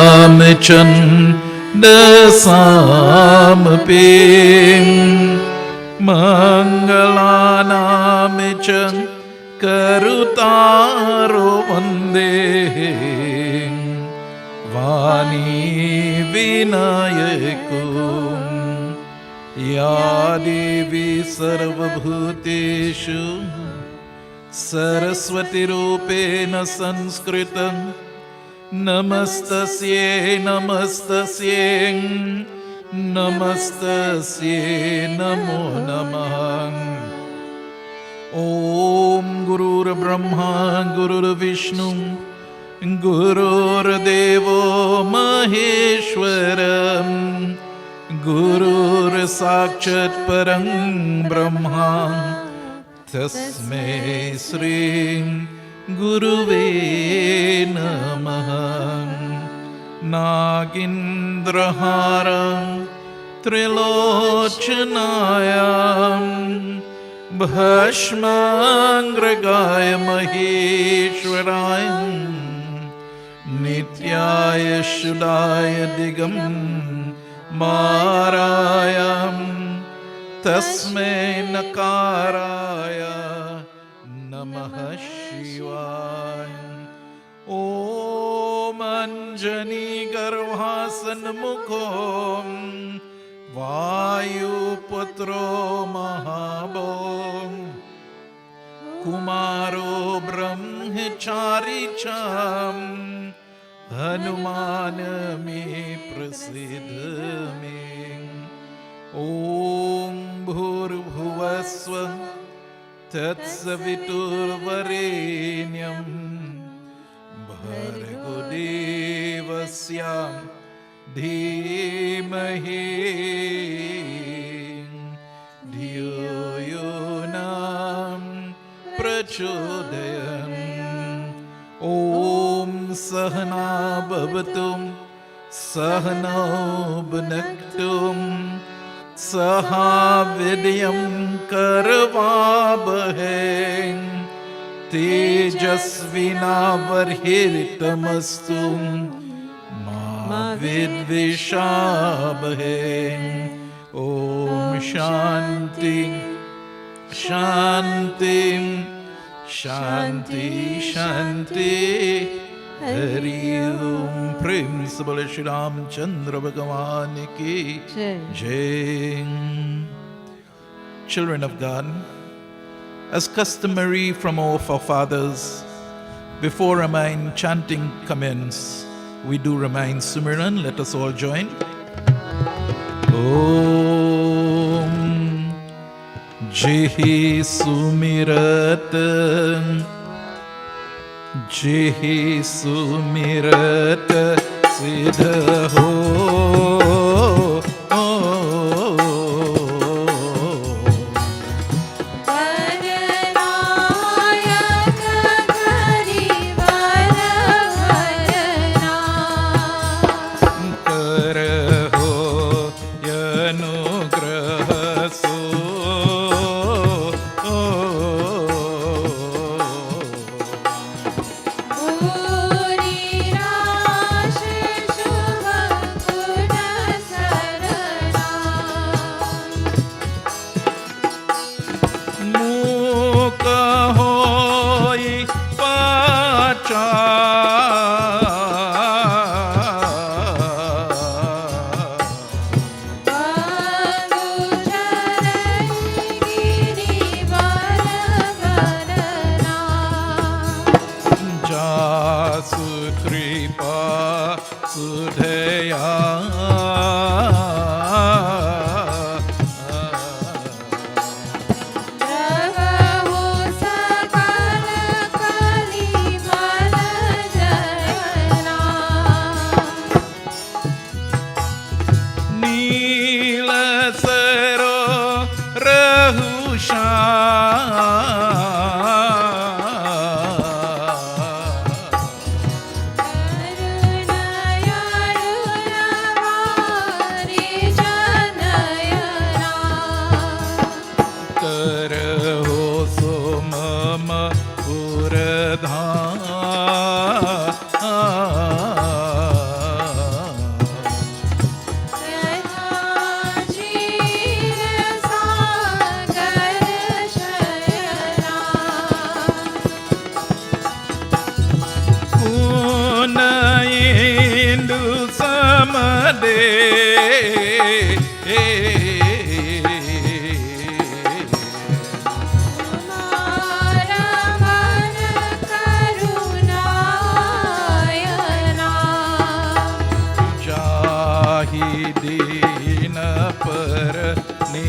रामचन्द्र सामपि मङ्गलानां च करुतारो वन्दे वाणी विनायको या देवी सर्वभूतेषु सरस्वतीरूपेण संस्कृतं नमस्तस्यै नमस्तस्यै नमस्तस्यै नमो नमः। ॐ गुरुर्ब्रह्मा गुरुर्विष्णु गुरुर्देवो महेश्वरः गुरुर्साक्षात् परं ब्रह्मा तस्मै श्री गुरुवे नमः। नागेन्द्रहारं त्रिलोचनायां भस्माङ्ग्रगाय महेश्वराय नित्याय शुदाय दिगम्बराय तस्मै नकाराय नमः शिवाय। ॐ अञ्जनीगर्भासन्मुखो वायुपुत्रो महाबो कुमारो ब्रह्मचारी च हनुमान मे प्रसीद मे। ॐ भूर्भुवस्व तत्सवितुर्वरेण्यं भर्गो देवस्य धीमहि धियो यो न प्रचोदयात्। ॐ सहना भवतु सहनौ भुनक्तु सह वीर्यं करवावहै तेजस्विनावधीतमस्तु मा विद्विषावहै। ॐ शान्ति शान्ति शान्ति शान्ति। हरि ओम। प्रेम से बोले श्री रामचंद्र भगवान की जय। Children of God, as customary from our forefathers, before Ramayana chanting commence, we do Ramayana Sumiran. Let us all join. Om Jehi Sumirat Jehi Sumirat Siddha ho दे दीन पर ने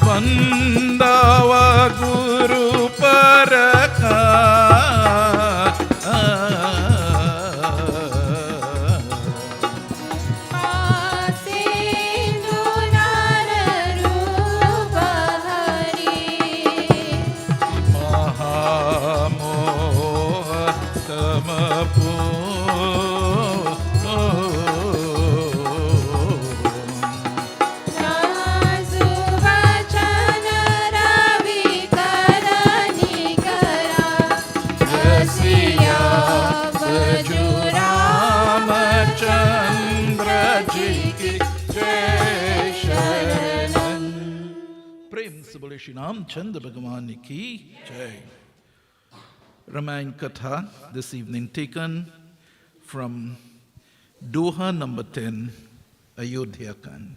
वंदव गुरु पर का श्री रामचंद्र भगवान की जय. Ramayana Katha this evening taken from Doha number 10, Ayodhya Kaanda.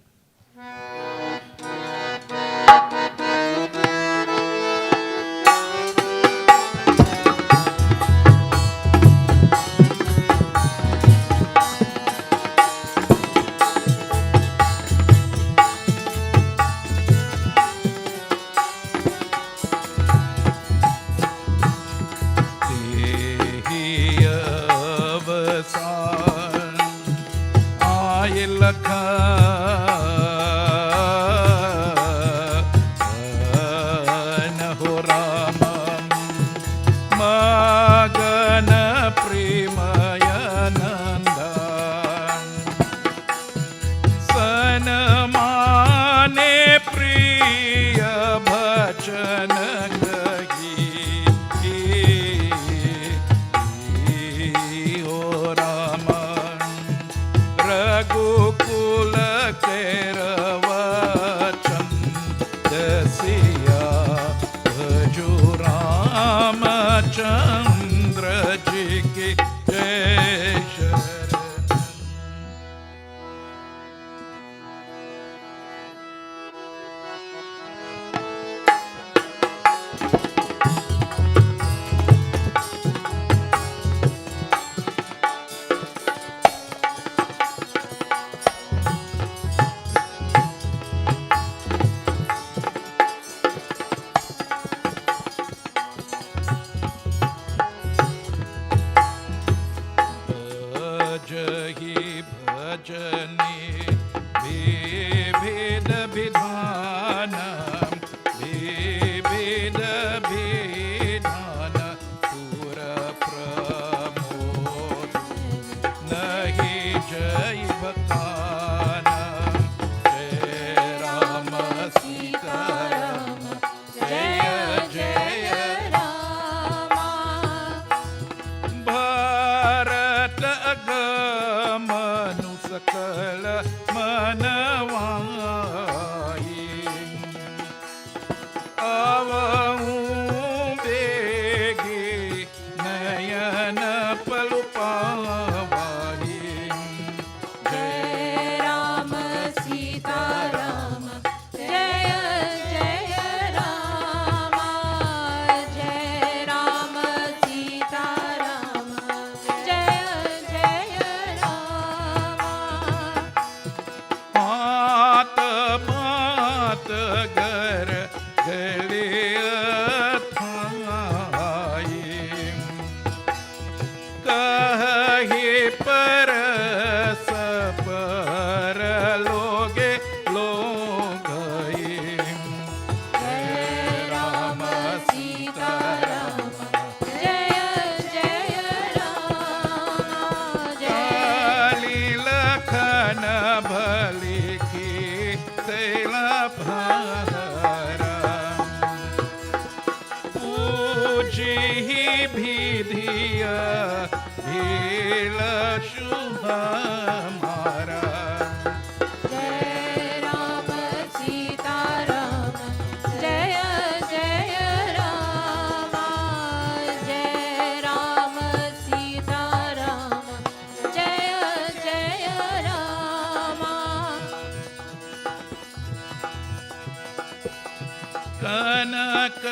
कनक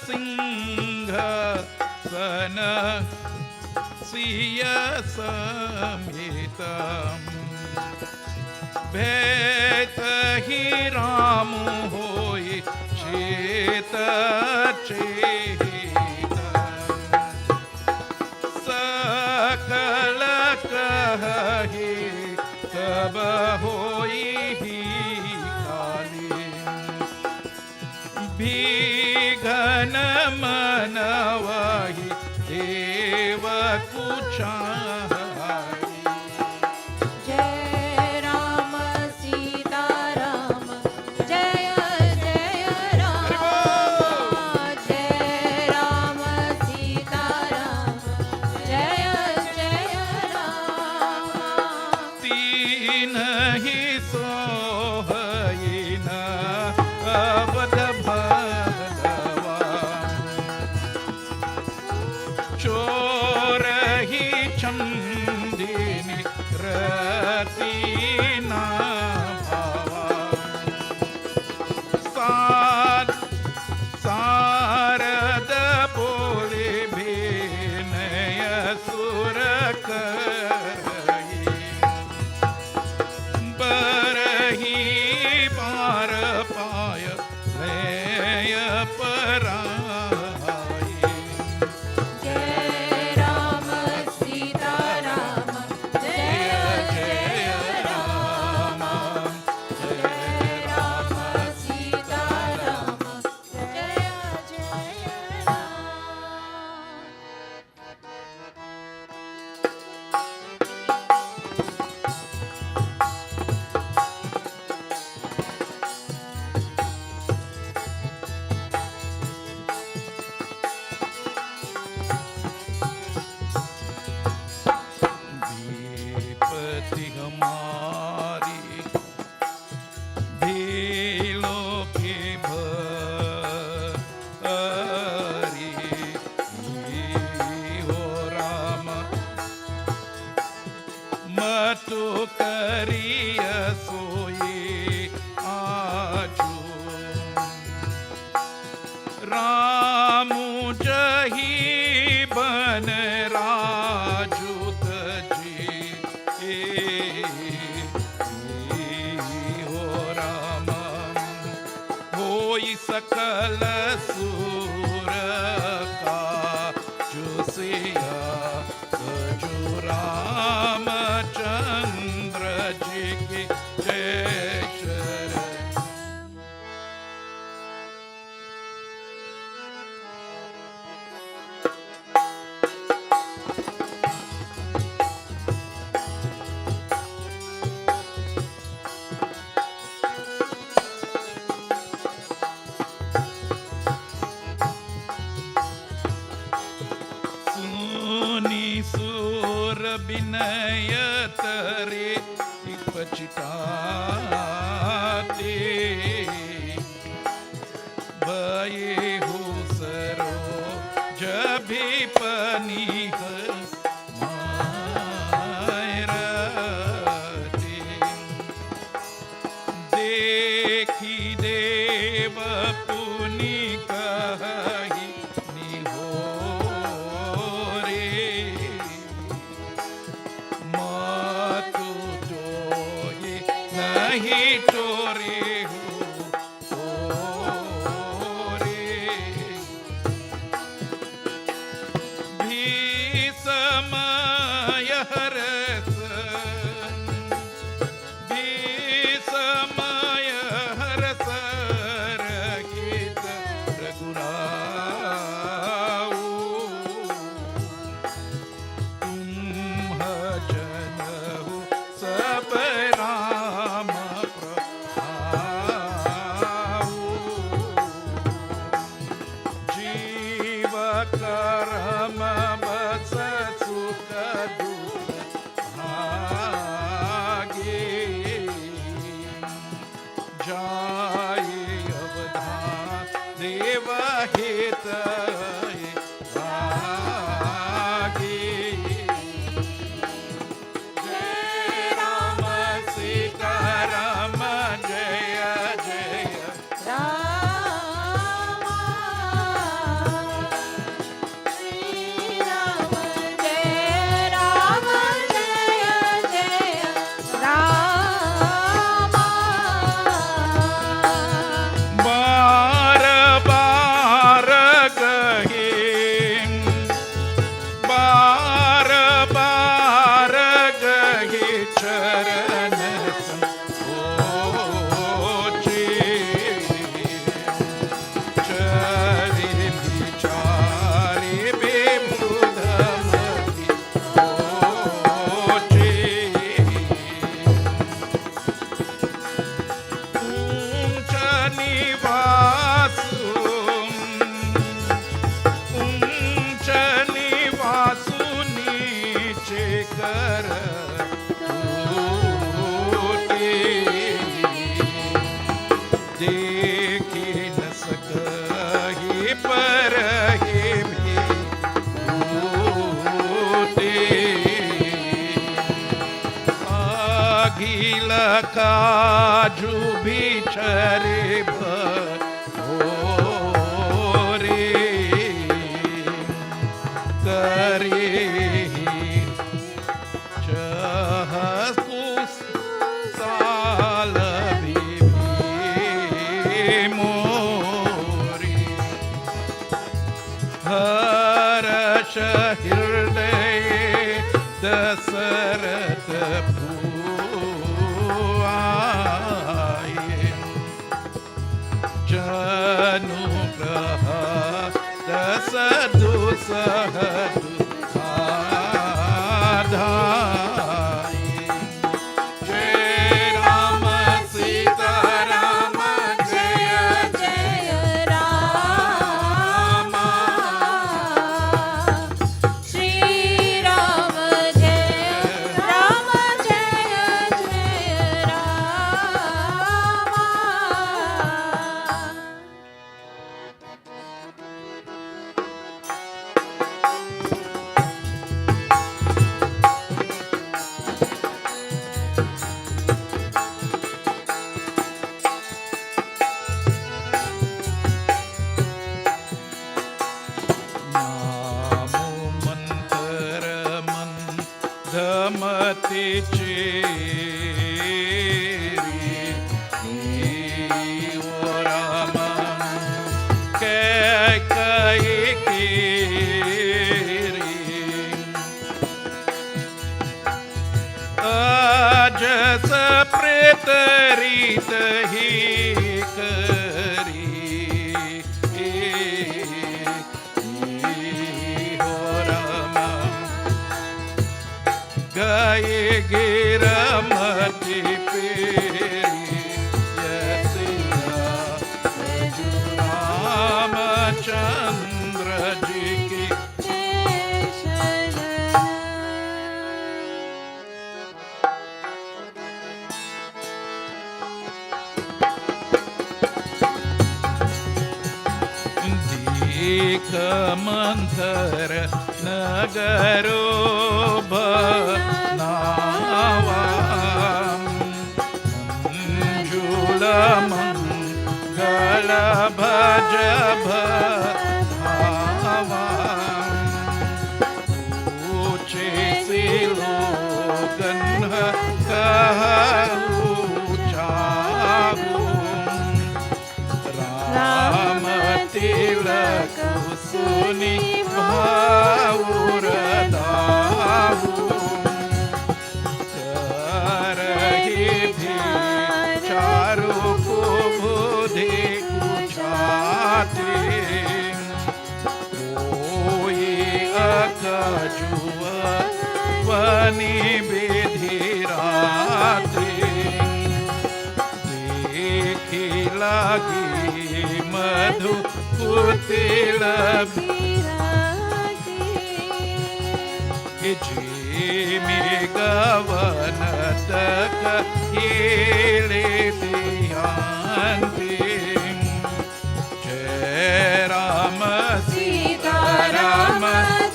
सिंहासन सिय समेतम् भेत ही राम होय चेत चेत सकल कहि तब होई ही काली भीघन मनवाहि देव कुचा सकल सूर का जुसिया जो रामचंद्र जी की जय शरण। विनय तरे पचिताते भये हो सरो जभी पनीह मायरते देखी देव पुनि कहि निहो नहीं टोरे हो रे भी समय हरस भी समय हरस रखित रघुराऊ तुम जन हो सब राम करम बस सुख दुख भागे जाए अवधान देव हित भागे। जय राम चरण संकोचे, चरे विचारे बेमुदमति ओचे, ऊंच निवासु नीचे कर टूटे, देखी न सकहि परहि भी टूटे, अघिल काजु बिछरे भोरे, करे चहकुस साल मोरी, हर्ष हृदय दशरथ भुआए, जनु ग्रह दस दुसह दुखाधाई, जय राम सीता राम जय जय राम, श्री राम जय राम जय जय राम। नामो मंतर मंदमति चेरी, ओ राम कैकेयी केरी, अजस प्रेत रीत ही करी, हो राम गए गिरमति पेरी, यसिया रामचंद्र जी की दीख मंथर नगरो बनावा, मंजुल मंगल भज भावा, ऊंचे सिलोगन कहू चाहू, राम तिलक सुनि भाउर दाहू, करहि चारु को बुद्धि कुछाते, कोई अकजुआ वनि विधि राते, देखी लागी मधु कुटिल जी में गवन तक हिले दियांती, जय राम सीता राम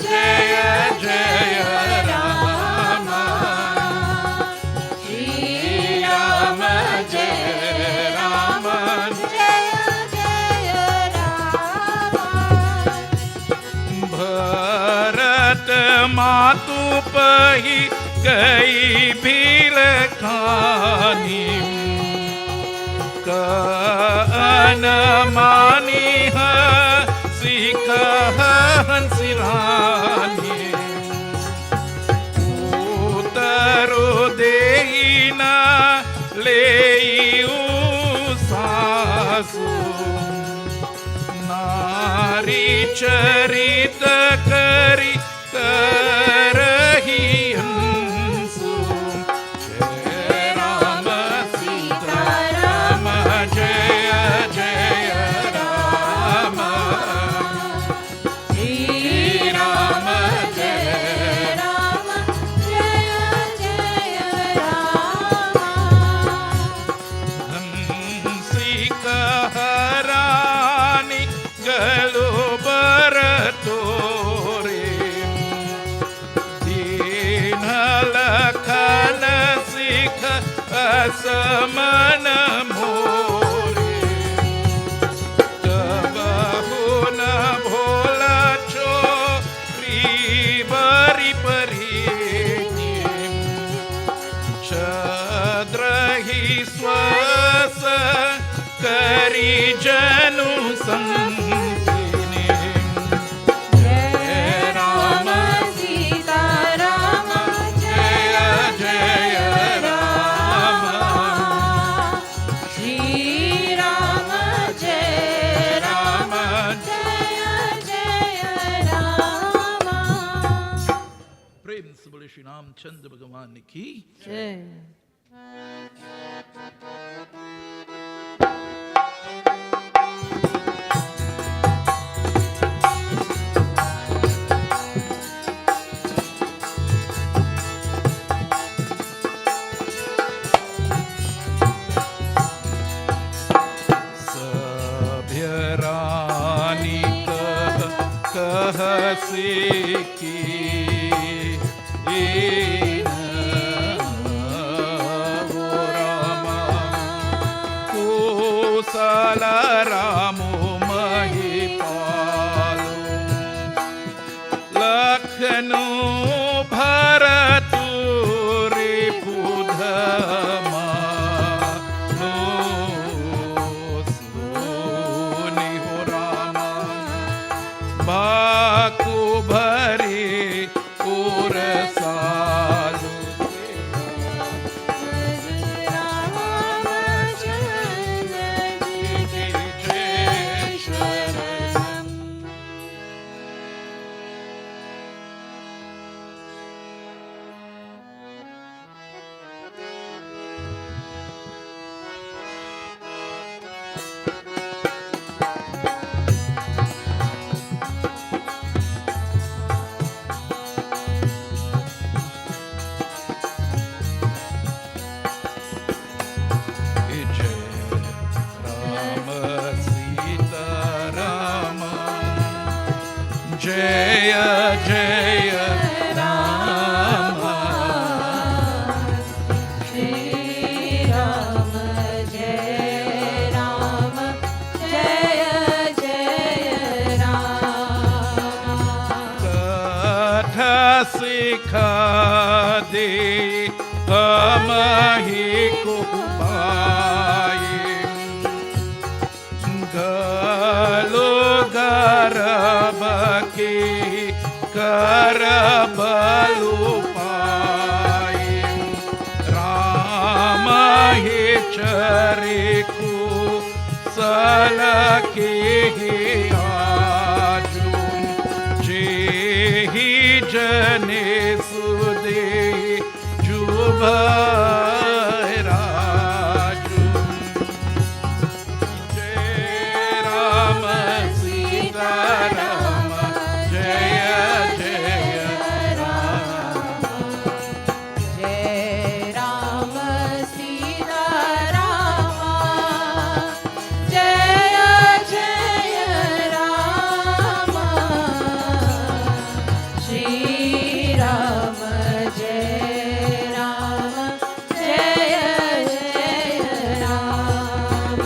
जय जय राम, श्री राम जय राम जय जय राम। भरत मातु पही गई भील खानी, कन मानी सीख हंसी रानी, उतरो देई चरित करी करही हंसु। जय राम सीता राम जय जय राम। श्री राम जय राम जय जय राम। हंसी कहरानी गलो बर तोरे। दीन लखन सिख असमन मोरे। कबहु न भोला छोरी बरी परी। छद्रहि स्वस करी जनु संगिनी। जय राम सीता राम जय जय राम। श्री राम जय राम जय जय राम। प्रेम से बोले श्री रामचंद्र भगवान की। जय। सभ्य रानी कह से की वो रामा। कुशल रामो महिपालो। लखनऊ भरतु रिपुधमा। बाकु भरे और सालु। जय जय राम। श्री राम जय राम जय जय राम। कथा सिखा दे हम ही को पाए। गलो गर्भ के कर बलु पाए। राम हे चरे को सल के आजू। जे ही जने सुदे जुभ राजू। जय राम सीता राम जय जय राम। जय राम सीता राम जय जय राम। श्री राम जय राम जय जय राम।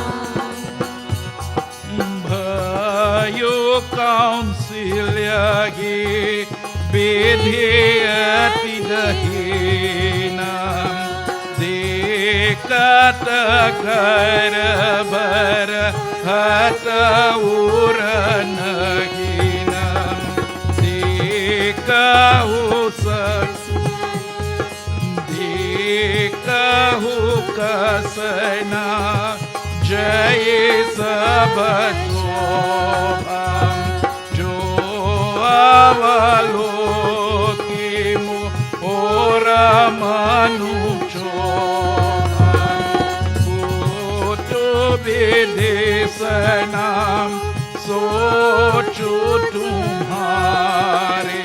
भयो कौन्सिल्य गे विधेयति दहीनाम। देखत कर भर हत उर नहीनाम। देखहु देखहु कसना जय सब शोभा। जो avalokimu ora manucho putu bidesanam sochu tumhare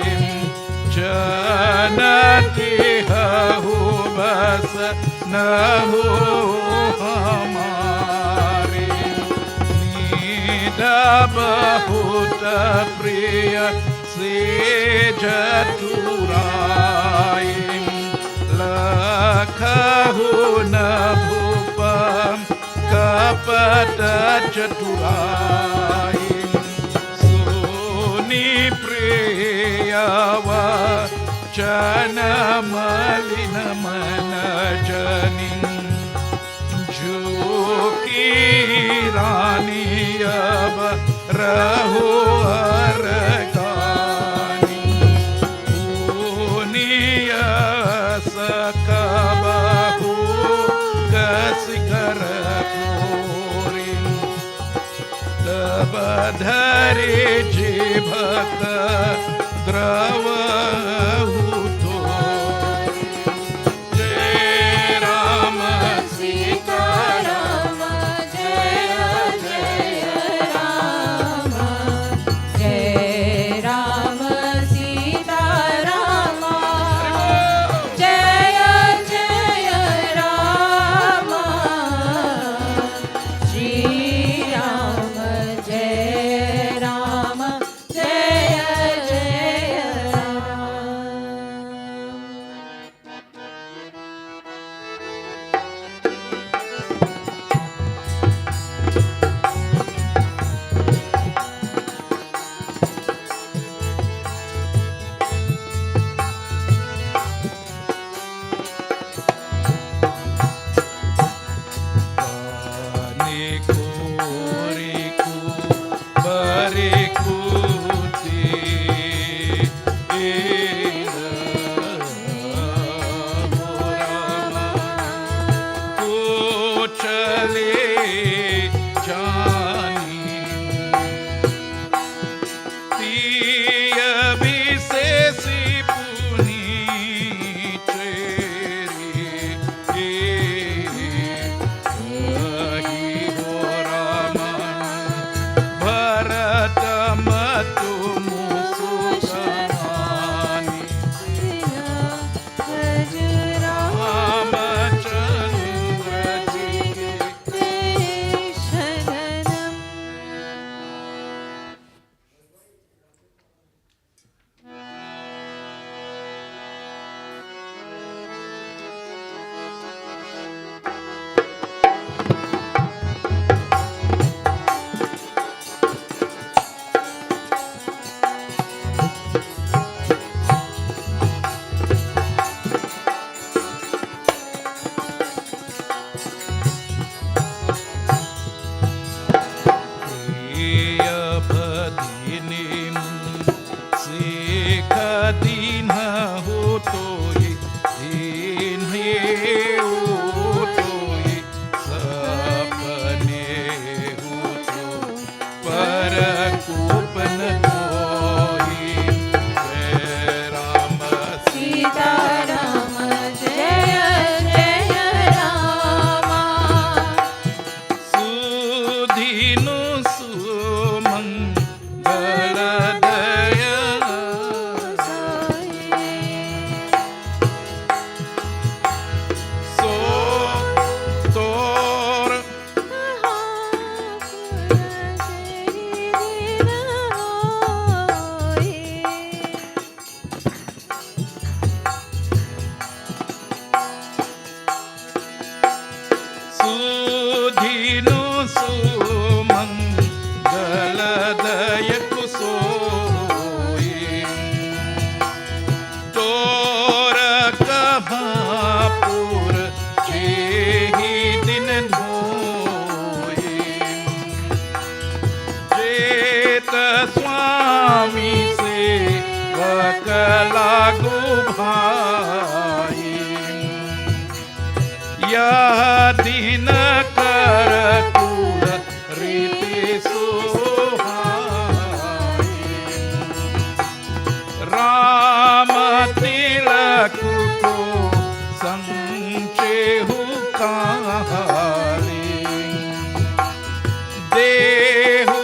janati hu bas nahu hamare nida bahut priya se jaturai lakhahu nabhupam kapata jaturai suni priyava chana malina manajanin juki rani aba rahu argani uniya sakabahu kasikara purin dabadhare jibhaka drava huto jai rama sita Rama Jaya Jaya Rama Jaya Rama Sita Rama Jaya Jaya Rama Shri Rama Jaya Rama Jaya Jaya Niku riku bariku ti ku chale jani tiya bisesi puni काली देहु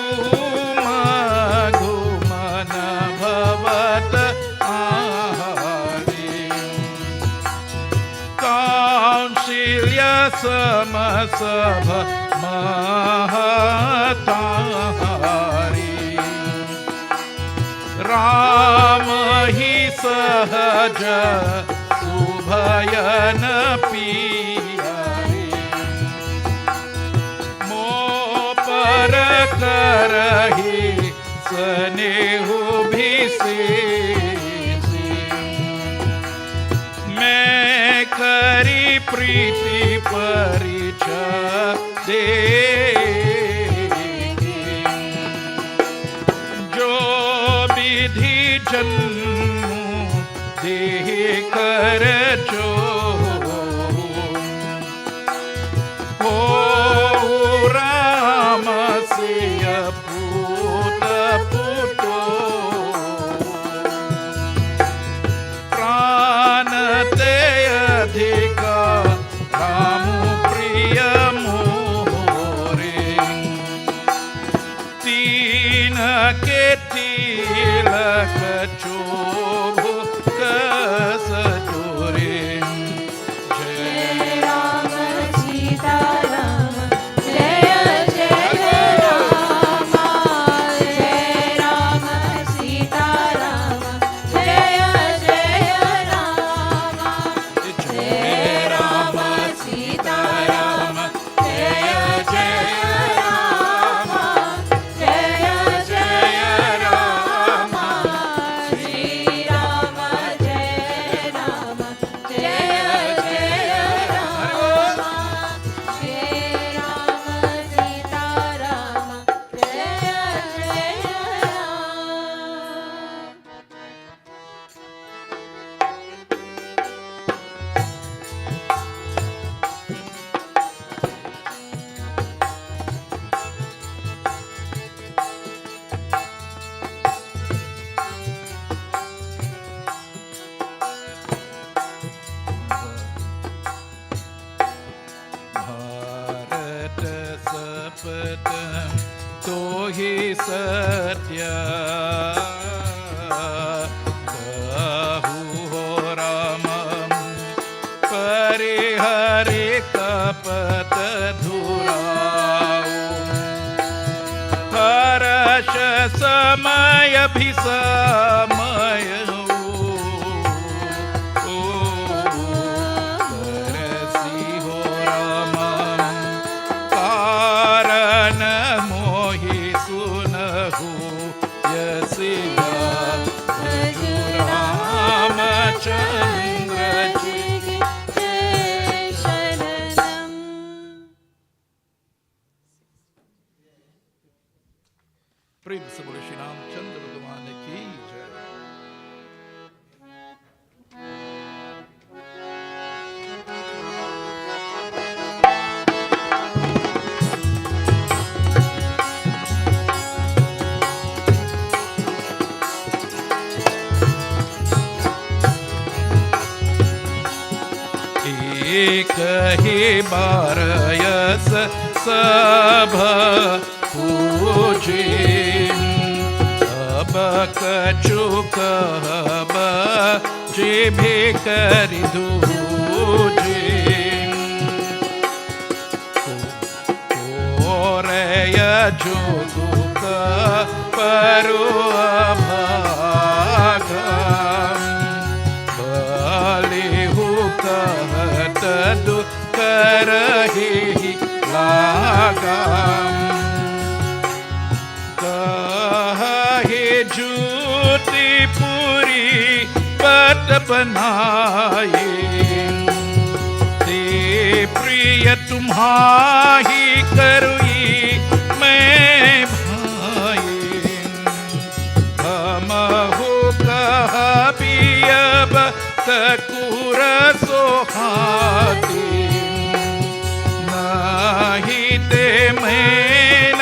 मघु मन भवत आहारी कौशल्य समसभ महतारी राम ही सहज सुभयन पियारी मो पर करहि स्नेहु विशेषी मैं करी प्रीति परिचय दे जो विधि जन्म देह कर जो हो राम से पूत पुतो प्राण ते अधिका राम प्रिय मोरे तीन के तिलक चोभ कस जोरे जय राम सीता राम जय जय राम जय राम सीता राम जय जय राम जय राम सीता राम जय जय राम जय जय राम श्री राम जय राम जय जय राम श्री राम सीता राम जय जय राम भारत सपत तो ही सत्य कहु हो राम परिहरे कपत धुराओ हर्ष समय भी समय परसी हो राम कारण मोहि सुनहु यसिया भजु रामचंद्र जी जय शरणम प्रेम से बोले श्री रामचंद्र भगवान की जय। एक ही बारयस सब पूजे अब कछु कहब जे भी करि दूजे कोरय जो दुख परो अभागा बलिहु कहत दुख रही लागा कहे झूठी पूरी पत बनाए ते प्रिय तुम्हारी करुई मैं भाई हम हो कहा अब तकुर सोहाती नाही ते मैन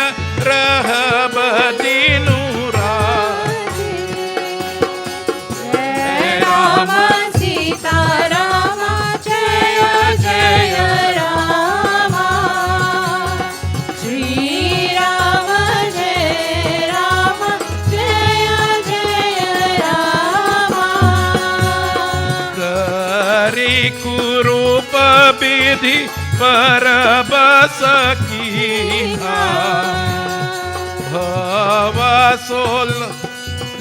रहब दिनु राती। जय राम सीता राम जय जय राम बुद्धि पर बस कीन्हा भवसोल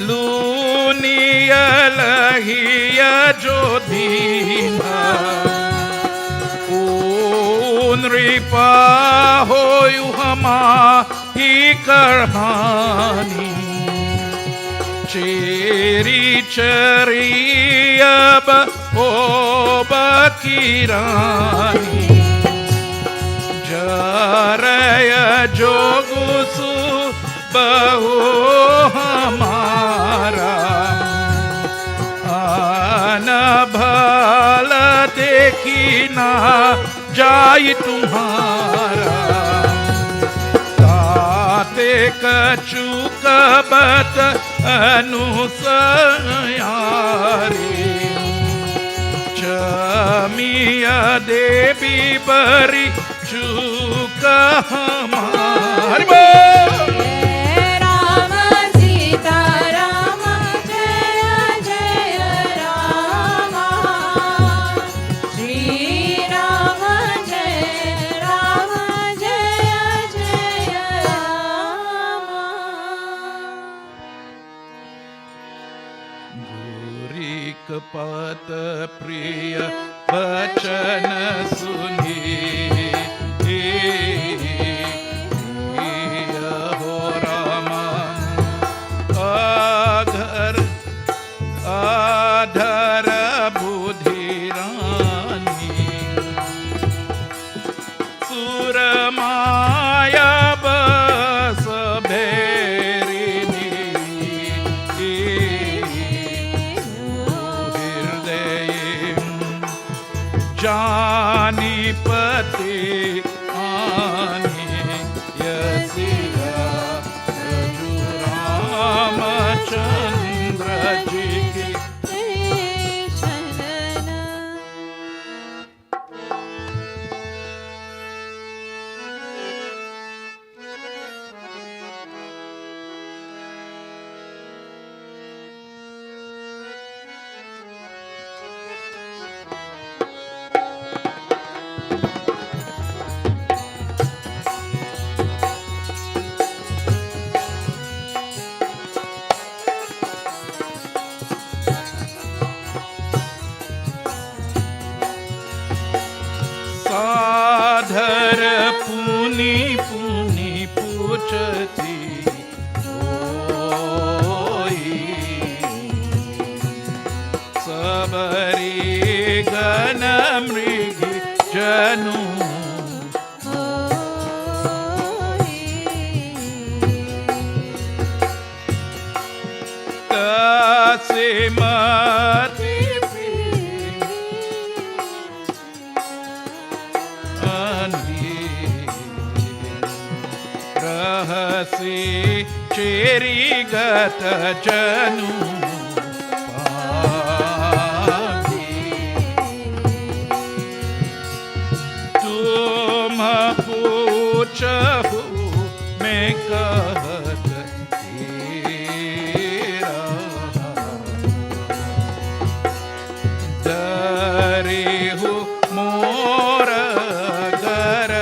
लूनियल हिय जो दीन्हा नृपा होयु हमारी कहानी चेरी चरी अब ओ बकीरानी जरय जोगुसु बहु हमारा अनभल देखी ना जाय तुम्हारा ताते कछु कबत अनुसयारी चमिया देवी बरी चूक हमारी पत प्रिय वचन सुनी हो रामा आधर आधर बुद्धि रानी सुर माया बस जानी पते आने यसिया रामचंद्र जी के साधर पुनि पुनि पूछती होई सबरी गण मृग जनु तसे मति रहसी चेरी गत जनु पावी तुम पूछहु मैं कहत तेरा डरे हो मोर गर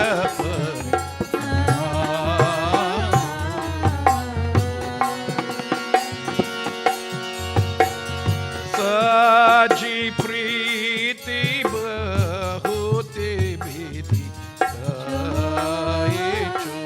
जी प्रीति बहुते विधि गाये चो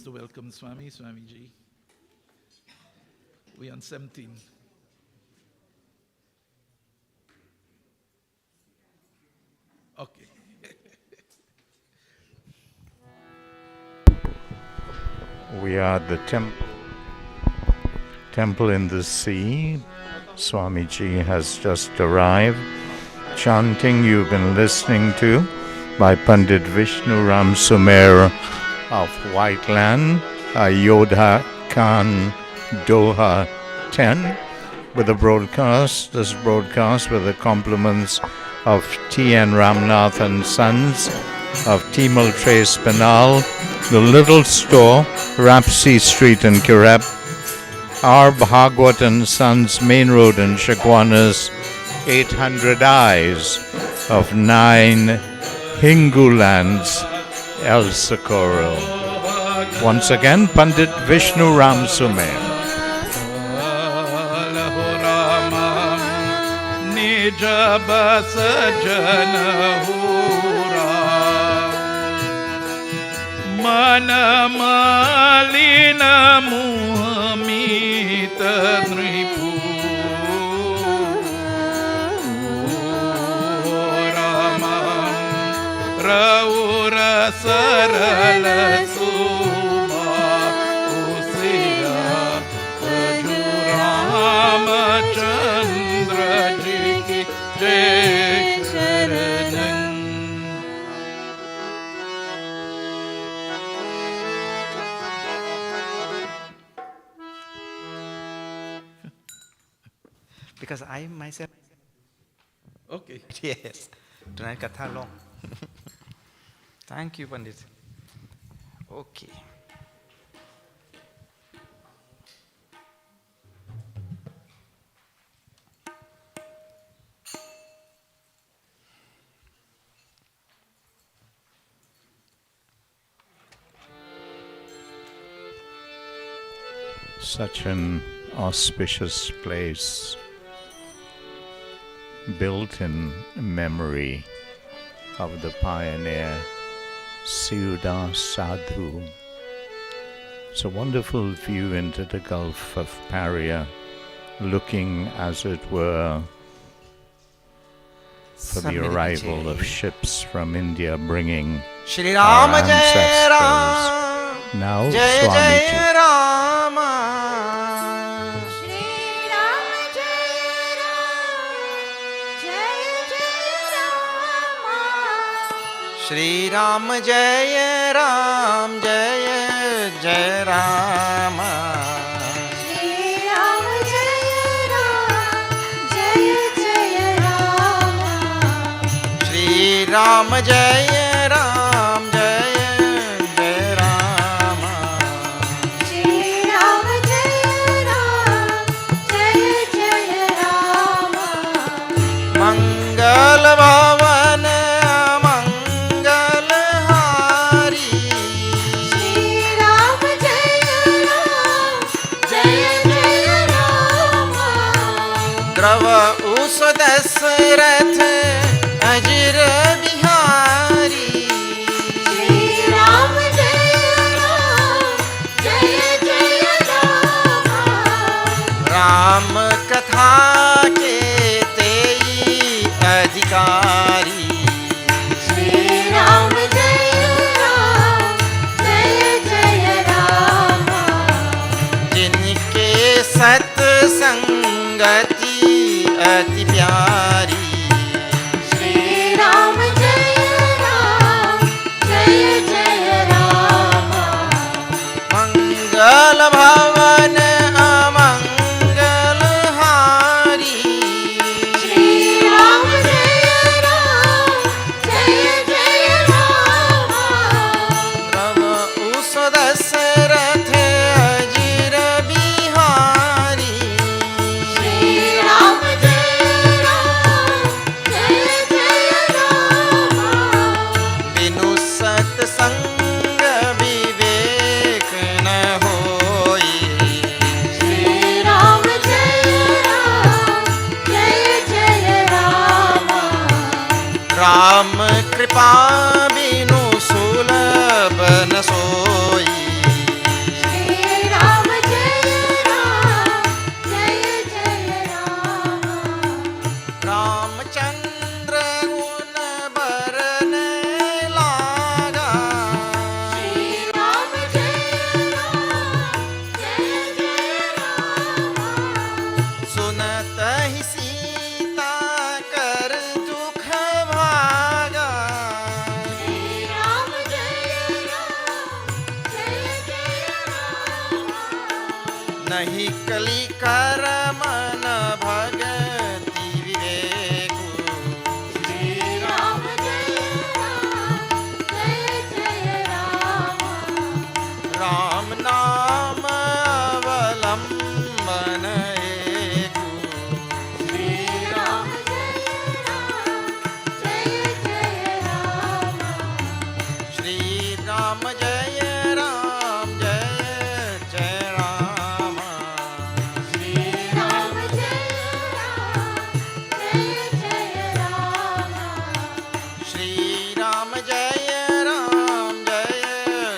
to welcome Swamiji. We on 17. Okay. We are at the temple in the sea. Swamiji has just arrived. Chanting you've been listening to by Pundit Vishnu Ramsumair of Whiteland, Ayodhya Khan, Doha 10, with this broadcast with the compliments of T.N. Ramnath and Sons of Timal Trace Penal, The Little Store, Rapsi Street in Kirep, R. Bhagwat and Sons Main Road in Shakwanas, 800 Eyes of 9 Hingu lands, El Socorro. Once again, Pandit Vishnu Ramsumair. Mana malina muhamita dripu Ramam Raura sarala suma usiya Rama Chandra ji ki jai sharanam. Because I myself. Okay. Yes. Tonight Katha long. Thank you, Pandit. Okay. Such an auspicious place, built in memory of the pioneer Siuda Sadhu. It's a wonderful view into the Gulf of Paria, looking as it were for the arrival of ships from India bringing Shri our Ram Jai Ram. ancestors. Now Jai Jai Swamiji. Rama. Shri Ram Jai Ram, Jai Jai Rama. Shri Ram Jai Ram, Jai Jai Rama. Shri Ram Jai Ram, Jai Jai Rama. Shri Ram Jai Ram, Jai Jai Rama. Shri Ram Jai Ram, Jai Jai Rama. Mangal Bhavan Mangal Hari. Shri Ram Jai Ram, Jai Jai Rama. Drava us Dasrath Ajir Bihari. Shri Ram Jai Ram, Jai Jai Rama. Ram Katha ke tei adhikari. Shri Ram Jai Ram, Jai Jai Rama. Jinke sat sangati ati pyari. Shri Ram Jai Ram, Jai Jai Rama. Mangal Bhavan Amangal Hari. Shri Ram Jai Ram, Jai Jai Rama. Rava us Dasrath Ajir Bihari. Shri Ram Jai Ram, Jai Jai Rama. Binu sat sang vivek na hoi. Shri Ram Jai Ram, Jai Jai Rama. Ram kripa binu sulabh na soi. नहीं कली कर मन भगति विवेकु श्री राम जय जय राम राम नाम अवलंबन एकु श्री राम जय राम श्री राम जय राम जय राम श्री राम जय राम श्री राम जय राम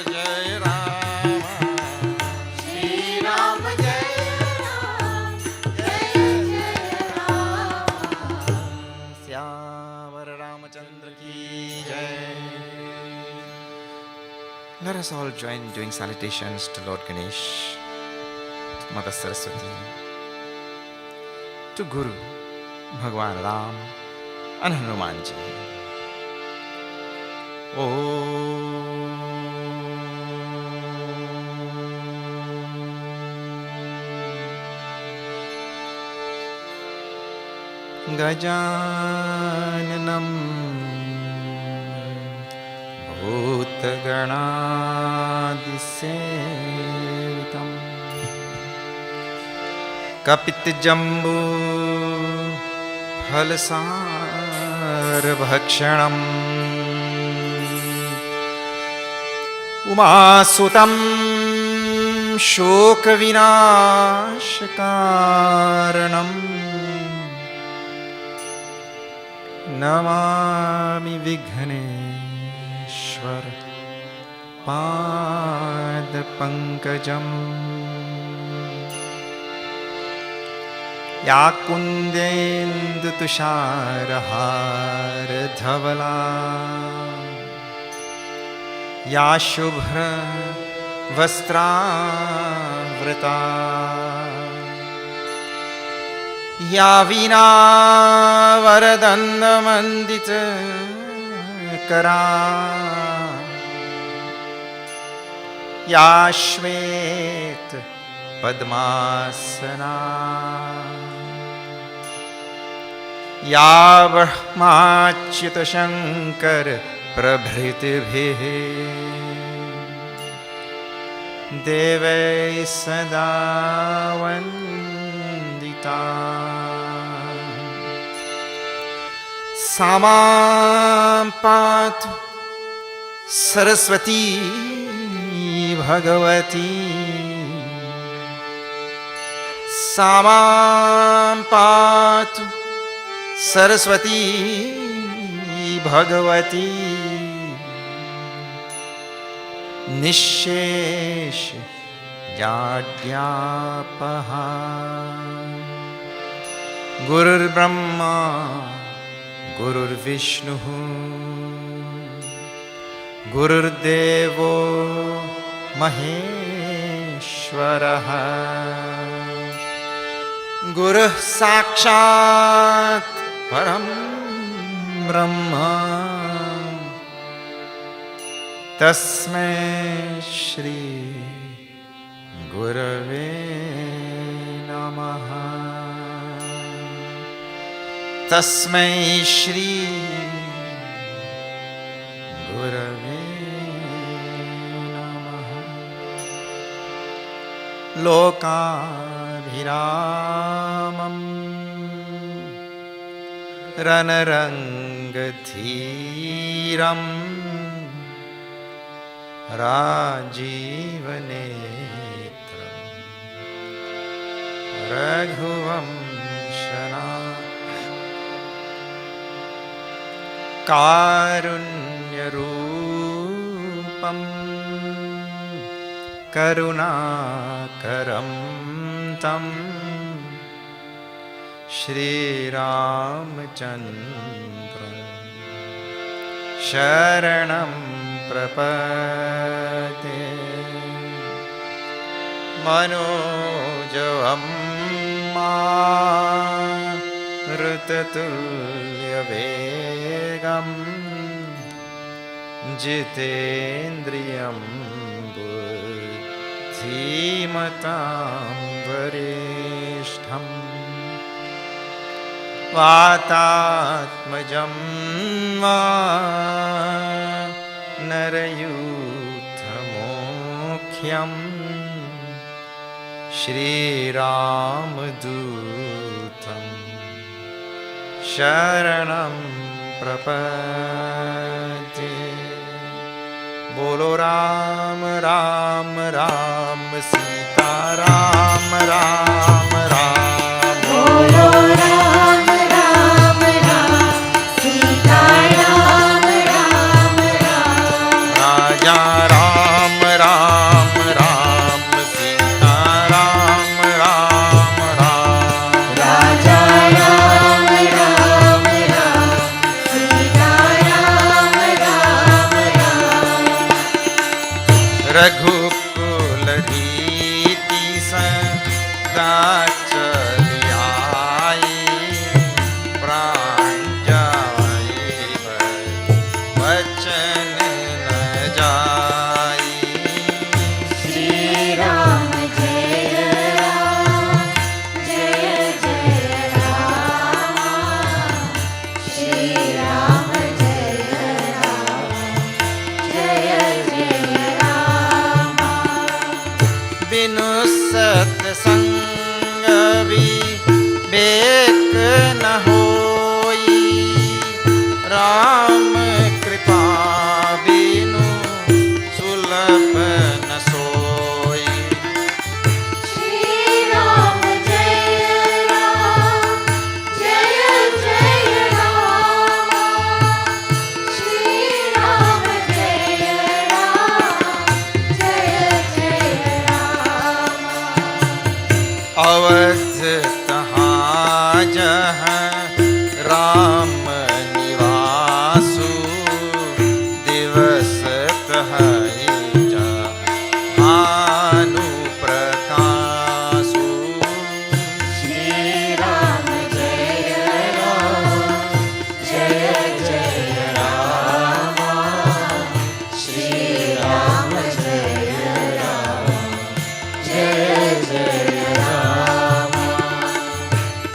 जय राम श्री राम जय राम श्यावर रामचंद्र की जय. Let us all join in doing salutations to Lord Ganesh, to Mother Saraswati, to Guru, Bhagwan Ram, and Hanuman ji. Gajananam भूतगणादिसेवितम् कपितजम्बू फलसारभक्षणम् उमासुतं शोकविनाशकारणम् Namami Vighneshwar पादपङ्कजम् या कुन्देन्दुतुषारहारधवला या शुभ्रवस्त्रावृता या वीणावरदण्डमण्डितकरा या श्वेत पद्मासना या ब्रह्माच्युतशङ्कर प्रभृतिभिः देवैः सदा वन्दिता सा मां पातु सरस्वती भगवती सा मां पातु सरस्वती भगवती निःशेष जाड्यापहा गुरुर्ब्रह्मा गुरुर्विष्णुः गुरुर्देवो महेश्वरः गुरुः साक्षात् परं ब्रह्म तस्मै श्री गुरवे नमः तस्मै श्री गुरवे नमः लोकाभिरामम् रणरङ्गधीरम् राजीवनेत्रम् रघुवंशना कारुण्यरूपम् करुणाकरं तं श्रीरामचन्द्रं शरणं प्रपद्ये मनोजवं मारुततुल्यवेगं जितेन्द्रियं बुद्धिमतां वरिष्ठम् वातात्मजं वा नरयूथमुख्यं श्रीरामदूतं शरणं प्रपद्ये। बोलो राम राम राम सीता राम राम राम। बोलो राम राम राम सीता राम राम राम। राजा राम राम राम सीता राम राम राम। राजा राम राम राम सीता राम राम राम। रघुकुल रीति सदा चली आई, प्राण जाए वचन न जाई। श्री राम जय राम जय जय राम। श्री राम जय राम जय जय राम। बिनु सत्संग विवेक न होई, राम कृपा बिनु सुलभ न सोई। श्री राम जय राम जय जय राम। श्री राम जय राम जय जय राम। अवध तहाँ जहाँ राम निवासु, दिवस कहई भानु प्रकाशु। श्री राम जय राम जय जय राम। श्री राम जय राम जय जय राम।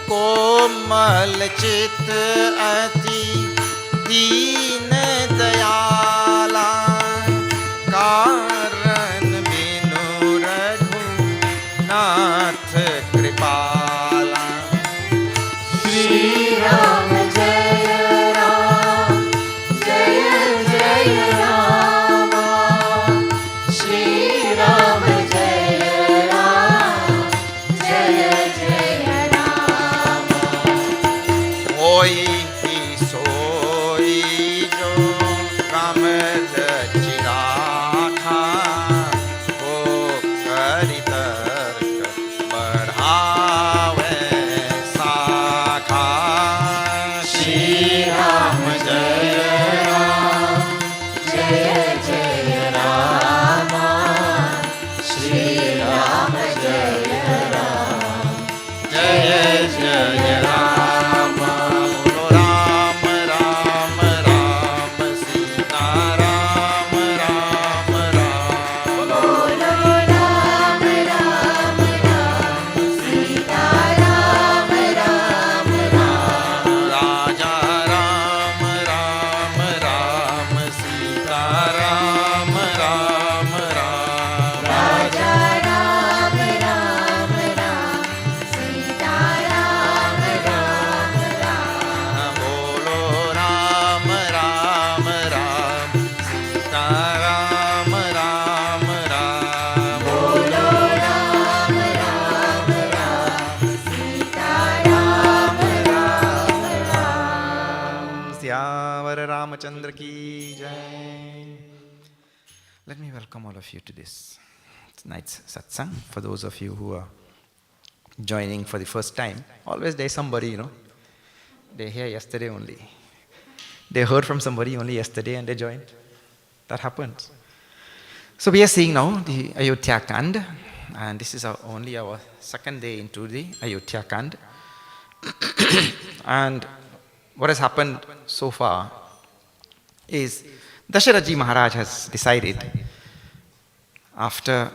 कोमल चित अति दीन दयाला, कारण बिनु रघुनाथ कृपाला। श्री राम जय राम जय जय राम। श्री राम जय राम जय जय राम। होई ही सोई जो राम चिराखा, वो करि तर्क बढ़ावे साखा। श्री राम जय राम जय जय राम। श्री राम जय राम जय जय राम। बोलो राम राम राम सीता राम राम राम। बोलो राम राम राम सीता राम राम राम। राजा राम राम राम सीता राम राम राम। राजा राम राम राम सीता राम राम राम। बोलो राम राम राम सीता राम राम राम। बोलो राम राम राम सीता राम राम राम। श्यावर रामचंद्र की जय। Let me welcome all of you to this night's satsang. For those of you who are joining for the first time, always there's somebody, they hear yesterday only. They heard from somebody only yesterday and they joined. That happens. So we are seeing now the Ayodhya Kaanda, and this is only our second day into the Ayodhya Kaanda. And what has happened so far is Dashiraji Maharaj has decided, after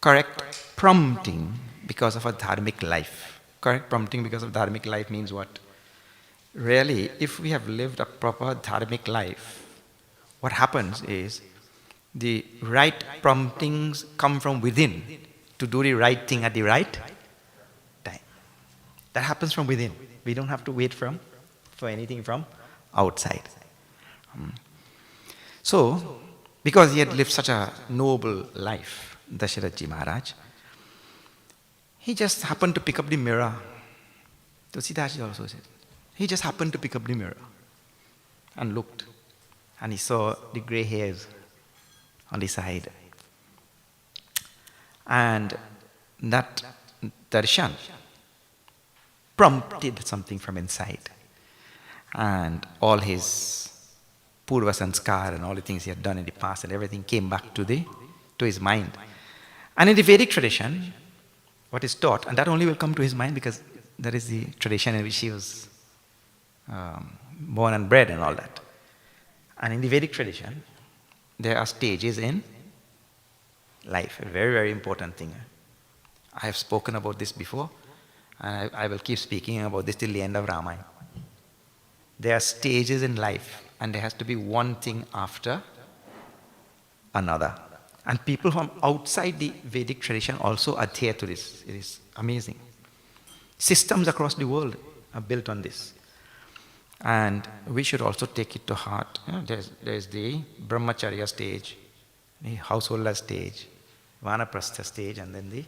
correct prompting because of a dharmic life. Correct prompting because of dharmic life means what? Really, if we have lived a proper dharmic life, what happens is the right promptings come from within to do the right thing at the right time. That happens from within. We don't have to wait for anything from outside. So, because he had lived such a noble life, Dashiraji Maharaj, he just happened to pick up the mirror. Tulsidaji also said, he just happened to pick up the mirror and looked, and he saw the grey hairs on the side. And that darshan prompted something from inside. And all his purva sanskar and all the things he had done in the past and everything came back to his mind. And in the Vedic tradition, what is taught, and that only will come to his mind because that is the tradition in which he was born and bred and all that. And in the Vedic tradition, there are stages in life, a very, very important thing. I have spoken about this before, and I will keep speaking about this till the end of Ramayana. There are stages in life, and there has to be one thing after another. And people from outside the Vedic tradition also adhere to this. It is amazing. Systems across the world are built on this. And we should also take it to heart. You know, there's the brahmacharya stage, the householder stage, vanaprastha stage, and then the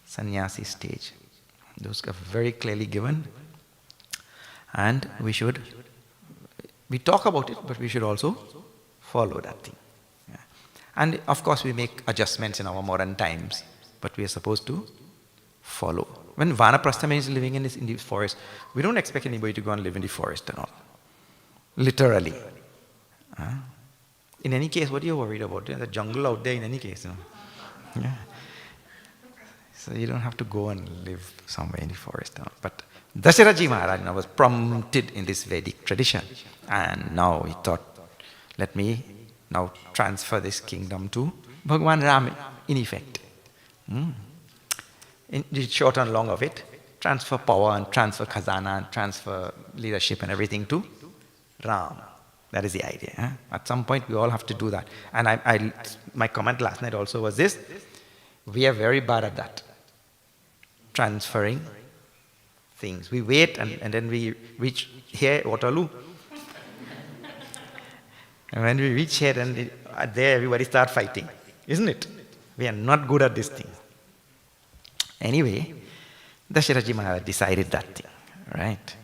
sannyasi stage. Those are very clearly given. And we talk about it, but we should also follow that thing. Yeah. And of course we make adjustments in our modern times, but we are supposed to follow. When vanaprastha means living in the forest, we don't expect anybody to go and live in the forest and all. Literally. In any case, what are you worried about? There's a jungle out there in any case. You know? Yeah. So you don't have to go and live somewhere in the forest. No? But Dashiraji Maharaj was prompted in this Vedic tradition. And now he thought, let me now transfer this kingdom to Bhagavan Ram, in effect. In the short and long of it, transfer power and transfer khazana and transfer leadership and everything to Ram. That is the idea. Eh? At some point we all have to do that. And my comment last night also was this, we are very bad at that. Transferring things. We wait and then we reach here, Waterloo. And when we reach here, then there everybody start fighting. Isn't it? We are not good at this thing. Anyway, Dashiraji Maharaj decided that thing, right?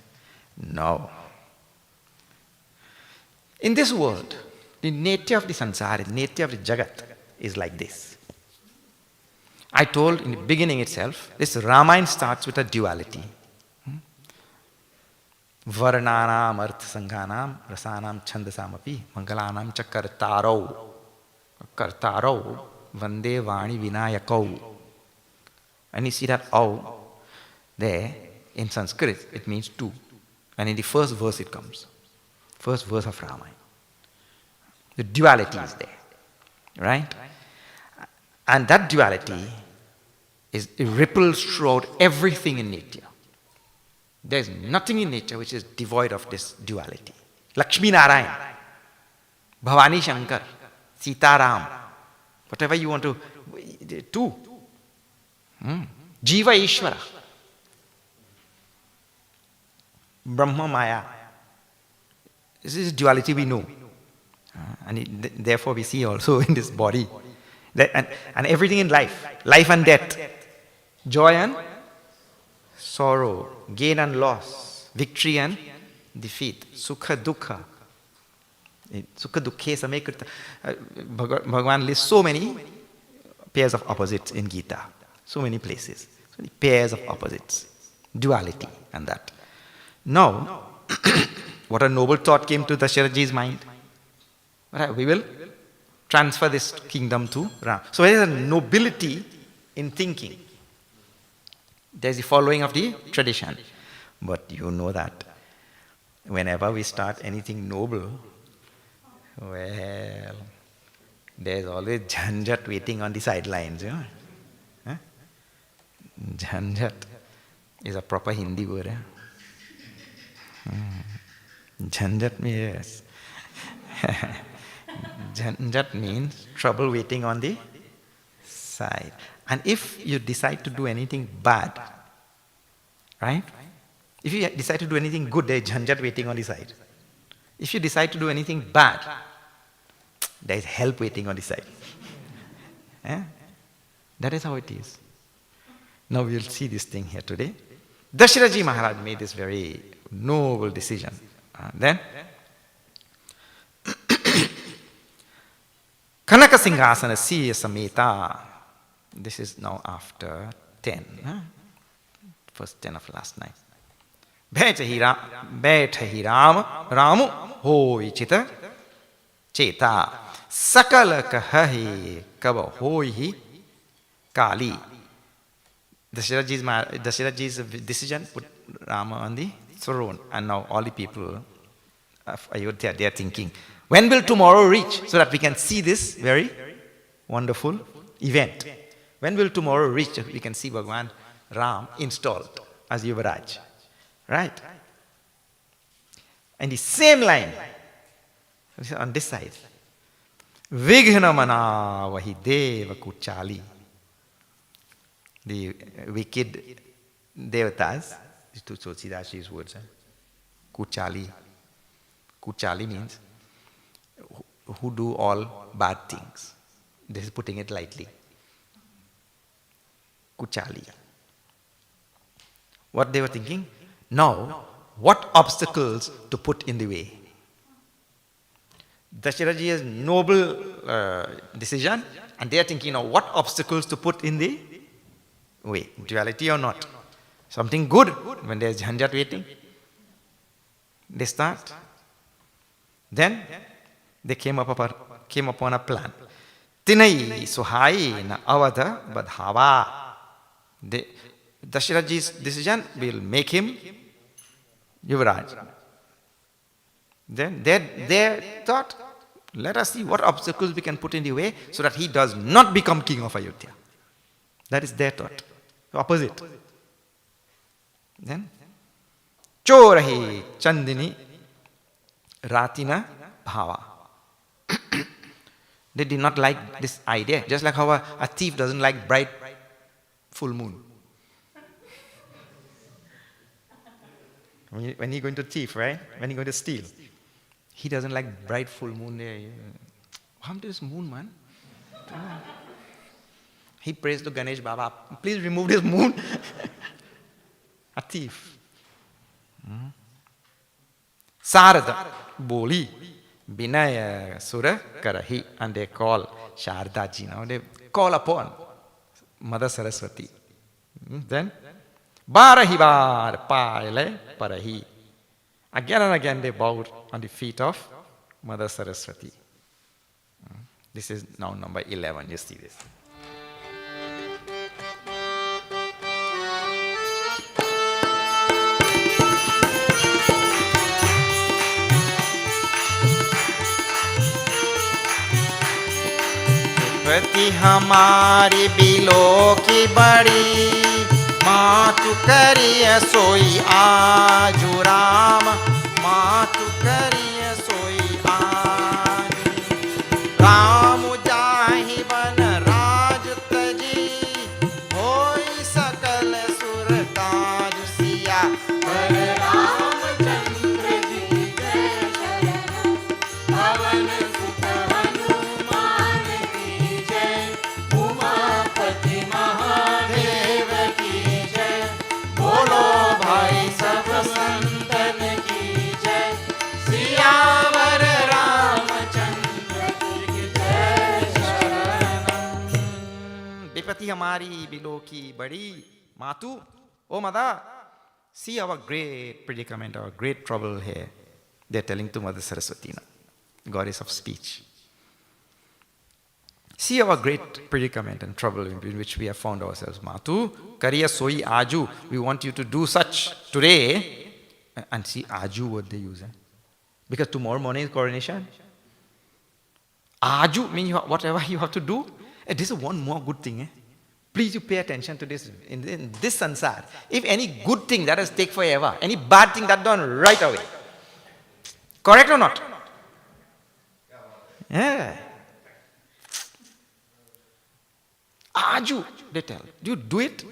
No. In this world, the nature of the sansara, the nature of the jagat is like this. I told in the beginning itself, this Ramayana starts with a duality. Varnanam artha-sanghanam rasanam chandasamapi mangalanam cha kartarau vande vani vinayakau. And you see that "au" there in Sanskrit, it means two. And in the first verse it comes. First verse of Ramayana. The duality is there. Right? And that duality it ripples throughout everything in nature. There's nothing in nature which is devoid of this duality. Lakshmi Narayan, Bhavani Shankar, Sita Ram, whatever you want to, two. Jiva Ishvara, Brahma Maya. This is duality we know. And therefore we see also in this body. And everything in life and death, joy and sorrow, gain and loss, victory and defeat, sukha dukkha. Sukha dukkhe samay krita. Bhagavan lists so many pairs of opposites in Gita. So many places. So many pairs of opposites. Duality and that. Now, what a noble thought came to Dashiraji's mind. Right, we will transfer this kingdom to Ram. So there is a nobility in thinking. There is the following of the tradition. But you know that whenever we start anything noble, well, there's always jhanjat waiting on the sidelines. You know? Jhanjat is a proper Hindi word. Jhanjat means, yes. Jhanjat means trouble waiting on the side. And if you decide to do anything bad, right? If you decide to do anything good, there is jhanjat waiting on the side. If you decide to do anything bad, there is help waiting on the side. Eh? That is how it is. Now we will see this thing here today. Dashiraji Maharaj made this very noble decision. Then, Kanaka Singhasana Siya Sameta. This is now after 10. First 10 of last night. Bhaitahi Ramu hoi chita cheta sakala kahahi kaba hoi kali. Dashiraji's decision put Rama on the throne, and now all the people of Ayodhya, they are thinking, when will tomorrow reach so that we can see this very wonderful event? When will tomorrow reach we can see Bhagwan Ram installed as Yuvraj? Right? And the same line, on this side, Vighna mana vahi deva kuchali. The wicked devatas, to Tulsidasji's words, kuchali. Kuchali means who do all bad things. This is putting it lightly. Kuchali. What they were thinking? Now, what obstacles to put in the way? Dashiraji's noble decision, and they are thinking now what obstacles to put in the way. Duality or not. Something good when there is jhanjat waiting. They start. Then they came upon a plan. Tinai suhai na avada badhava. Dashiraji's decision will make him Yuvraj. Then they thought, let us see what obstacles we can put in the way so that he does not become king of Ayodhya. That is their thought. Opposite. Then, Chorahi Chandini Ratina Bhava. They did not like this idea. Just like how a thief doesn't like bright full moon. When he's going to thief, right? When he's going to steal, he doesn't like bright full moon there. How this moon, man? He prays to Ganesh Baba, please remove this moon. A thief. Sarada Boli Binaya Sura Karahi, and they call Shardaji. Now they call upon Mother Saraswati. Then Barahibar Paile Parahi. Again and again they bowed on the feet of Mother Saraswati. This is now number 11. You see this. पति हमारी below की बड़ी मातु करिय सोई आजू राम मातु करिय सोई आजू राम जाहि बन राज तजी होई सकल सुर काज सिया पर रामचंद्र जी जय शरण पवन सुत हनुमान की जय उमापति महादेव की जय बोलो भाई सब संतन की जय सियावर रामचंद्र की जय शरणम। विपत्ति हमारी बिलो की बड़ी मातु, oh mother, see our great predicament, our great trouble here. They're telling to Mother Saraswati now, goddess of speech. See our great predicament and trouble in which we have found ourselves. Matu, Kariya Soi Aju. We want you to do such today. And see, Aju, what they use. Because tomorrow morning is coronation. Aju means whatever you have to do. This is one more good thing. Please you pay attention to this. In this sansar, if any good thing, that has take forever. Any bad thing, that done right away. Correct or not? Yeah. Aju, they tell. Do you do it?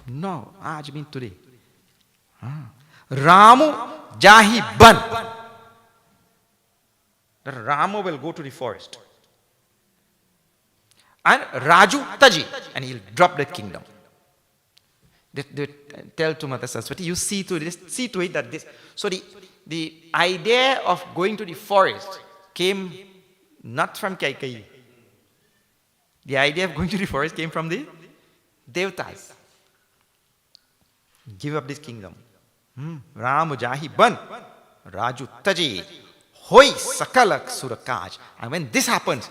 No. Aj means today. Ramu jahi ban. That Rama will go to the forest. And Raju taji. And he'll drop the kingdom. They tell to Mother Saraswati, you see to this, see to it that this. So the idea of going to the forest came not from Kaikeyi. The idea of going to the forest came from the Devatas. Give up this kingdom. Ramu jahi ban, Raju taji, hoi sakalak surakaj. And when this happens,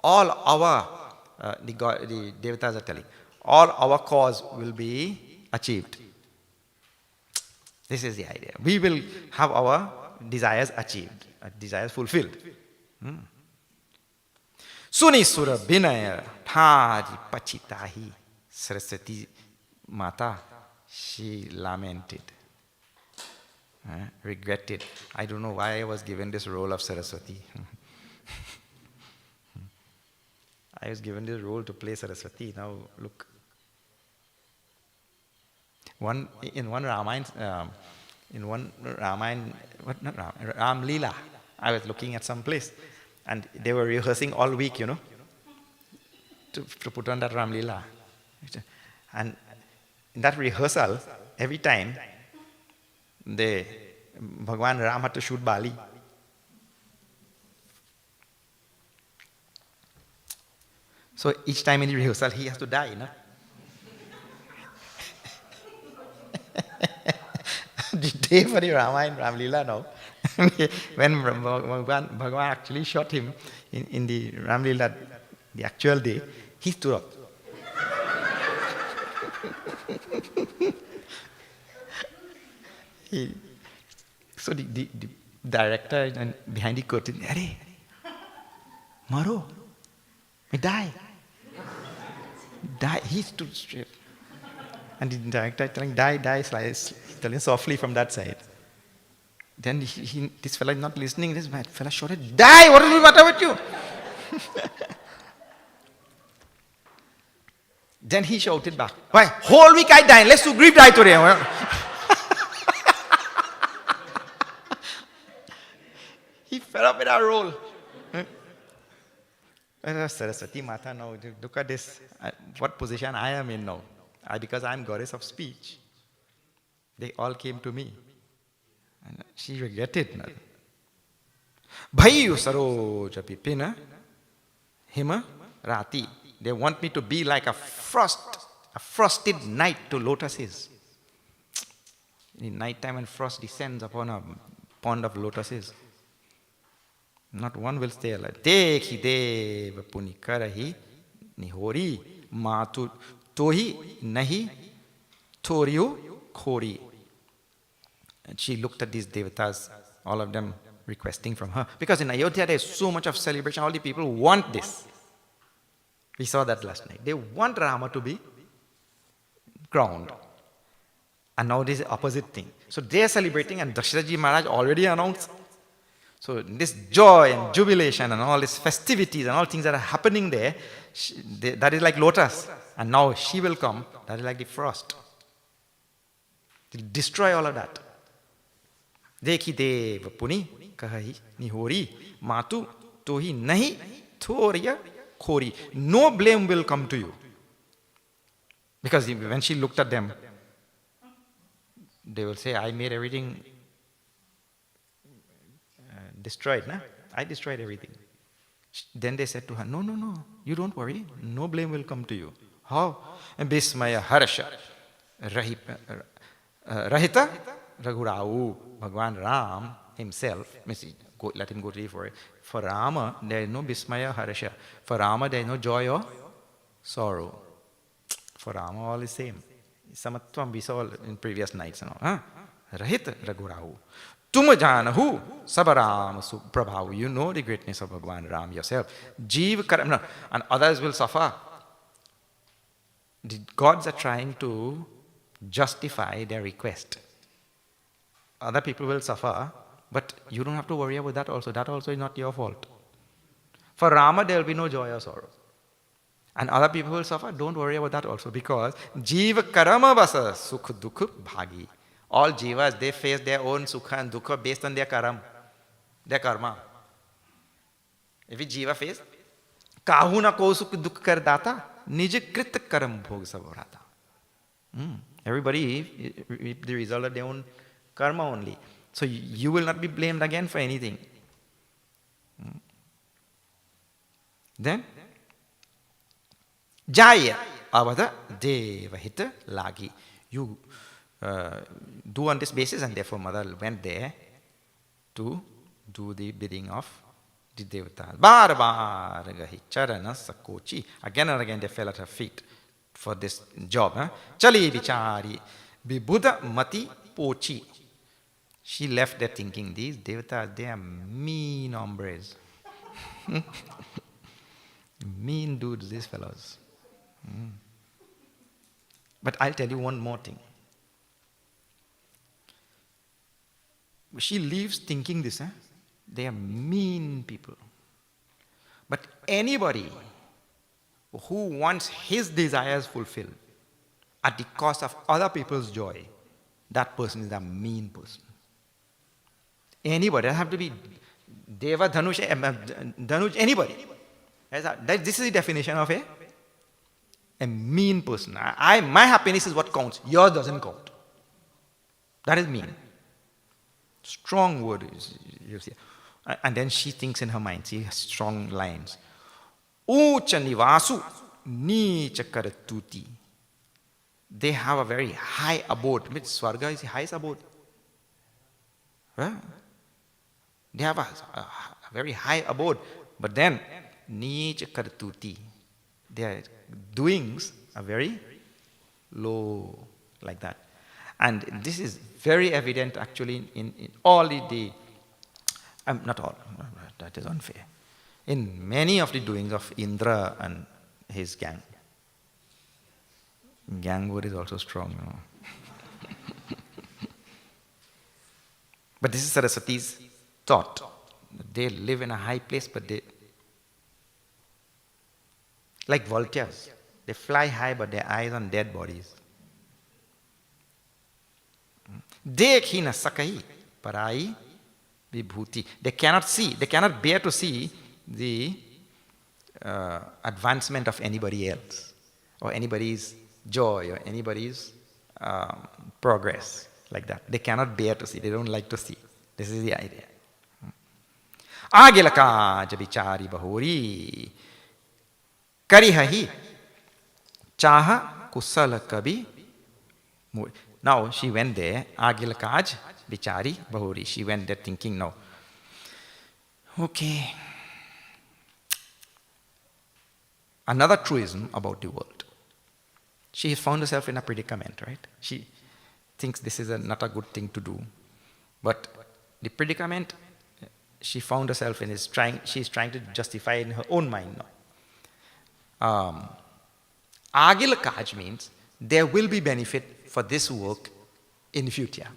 all our, the Devatas are telling, all our cause will be achieved. This is the idea. We will have our desires achieved, desires fulfilled. Suni sura binaya thari pachitahi. Saraswati Mata, she lamented, regretted. I don't know why I was given this role of Saraswati. I was given this role to play Saraswati. Now look. In one Ramayana, Ram Leela, I was looking at some place, and they were rehearsing all week, to put on that Ram Leela. And in that rehearsal, every time, Bhagwan Ram had to shoot Bali. So each time in the rehearsal, he has to die, The day for the Ramayana, Ram Leela now, when Bhagwan actually shot him in the Ram Leela, the actual day, he stood up. So the director and behind the curtain, Arey, Maro, I die. Die. He stood straight. And the director telling, die, telling softly from that side. Then this fellow is not listening. This fellow shouted, die! What is the matter with you? Then he shouted back, why? Whole week I die. Let's do grief die today. He fell up with our role. Saraswati Mata, now look at this. What position I am in now. Because I am goddess of speech. They all came to me. And she regretted. Bhayu saroja pipina hima rati. They want me to be like a frosted night to lotuses. In night time when frost descends upon a pond of lotuses, not one will stay alive. Dekhi deva punikarahi nihori matu tohi nahi thoriyo khori. And she looked at these devatas, all of them requesting from her. Because in Ayodhya there is so much of celebration, all the people want this. We saw that last night. They want Rama to be crowned. And now this is the opposite thing. So they are celebrating, and Dashiraji Maharaj already announced. So this joy and jubilation and all these festivities and all things that are happening there, that is like lotus. And now she will come, that is like the frost. It will destroy all of that. Dekhi deva puni kahi nihori matu tohi nahi thoriya khori. No blame will come to you. Because when she looked at them, they will say, I made everything destroyed. Nah? I destroyed everything. Then they said to her, no, you don't worry. No blame will come to you. How? And Bismaya Harsha Rahita Raghurau, Bhagwan Ram himself, let him go to for it. For Rama, there is no Bismaya Harsha. For Rama, there is no joy or sorrow. For Rama, all is same. Samatvam we saw in previous nights. Rahita Raghurau. Tuma janahu sabaram prabhavu. You know the greatness of Bhagwan Ram yourself. Jeev karam. And others will suffer. the gods are trying to justify their request. Other people will suffer, but you don't have to worry about that also. That also is not your fault. For Rama, there will be no joy or sorrow. And other people will suffer, don't worry about that also, because Jiva karama vasa sukh dukh bhagi. All jivas, they face their own sukha and dukha based on their karam, their karma. If a jiva face, kahu na ko sukh dukh kar data, nij krit karam bhog saborata. Everybody reap the result of their own karma only. So you will not be blamed again for anything. Then, Jaya avada devahita lagi. You do on this basis, and therefore mother went there to do the bidding of the devatas. Bar bar gahi charana sakochi. Again and again they fell at her feet for this job. Chali vichari vibhuda mati pochi. She left there thinking, these devatas, they are mean hombres. Mean dudes, these fellows. But I'll tell you one more thing. She leaves thinking this, they are mean people. But anybody who wants his desires fulfilled at the cost of other people's joy, that person is a mean person. Anybody, doesn't have to be Deva, Dhanush, Dhanush, anybody. This is the definition of a mean person. My happiness is what counts. Yours doesn't count. That is mean. Strong word, you see. And then she thinks in her mind, see, strong lines. Ucha nivasu nicha karatuti. They have a very high abode. I mean, Swarga is the highest abode. They have a very high abode. But then, nicha karatuti. Their doings are very low, like that. And this is very evident actually in all the not all, that is unfair. In many of the doings of Indra and his gang. Gang word is also strong, you know. But this is Saraswati's thought. They live in a high place, but they, like vultures, they fly high, but their eyes on dead bodies. Dekhi na sakai parai vibhuti. They cannot see, they cannot bear to see the advancement of anybody else, or anybody's joy, or anybody's progress, like that. They cannot bear to see, they don't like to see. This is the idea. Agilaka jabichari bahuri karihahi chaha kusala kabi. Now she went there, Agilakaj bichari bahuri. She went there thinking, now, okay, another truism about the world. She has found herself in a predicament, right? She thinks this is not a good thing to do. But the predicament she found herself in is she's trying to justify in her own mind now. Agilakaj means there will be benefit for this work in the future.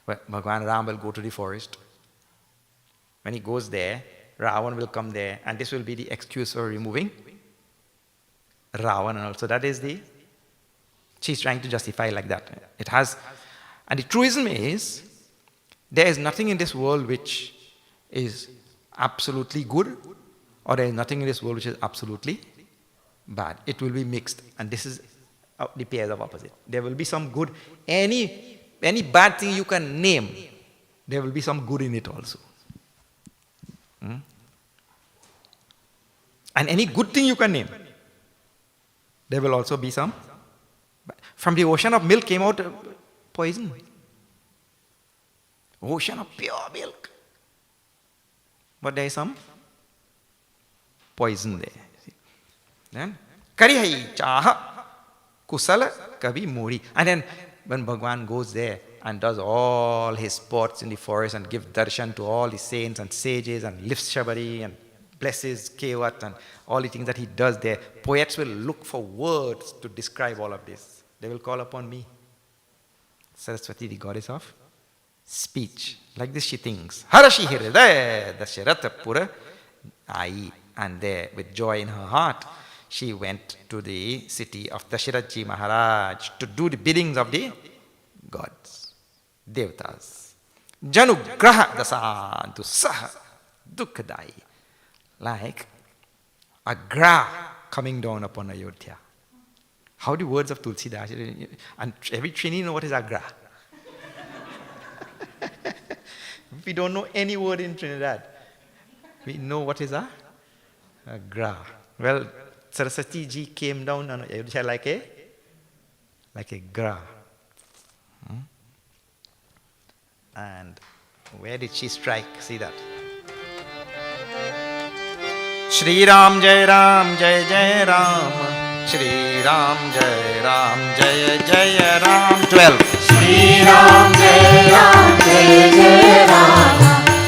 Well, Bhagwan Ram will go to the forest. When he goes there, Ravan will come there, and this will be the excuse for removing Ravan. And also that is she's trying to justify like that. It has, and the truism is, there is nothing in this world which is absolutely good, or there is nothing in this world which is absolutely bad. It will be mixed, and this is the pairs of opposite. There will be some good, any bad thing you can name, there will be some good in it also. And any good thing you can name, there will also be some. From the ocean of milk came out poison. Ocean of pure milk. But there is some poison there. Then, Karihai chaha kusala kabi muri. And then when Bhagwan goes there and does all his sports in the forest and gives darshan to all the saints and sages and lifts shabari and blesses Kevat and all the things that he does there, poets will look for words to describe all of this. They will call upon me. Saraswati, the goddess of speech. Like this she thinks. Harashi Hiridaya Dasharatapura Ai. And there, with joy in her heart, she went to the city of Dashiraji Maharaj to do the biddings of the gods, Devatas. Janugraha Dasa Dusaha Dukkadai. Like a gra coming down upon Ayodhya. How the words of Tulsidas, and every Trini know what is agra. We don't know any word in Trinidad. We know what is agra. Well, Saraswati ji came down on Ayodhya like a gra. And where did she strike? See that. Shri Ram Jai Ram Jai Jai Ram. Shri Ram Jai Ram Jai Jai Ram. 12. Shri Ram Jai Ram Jai Jai Ram.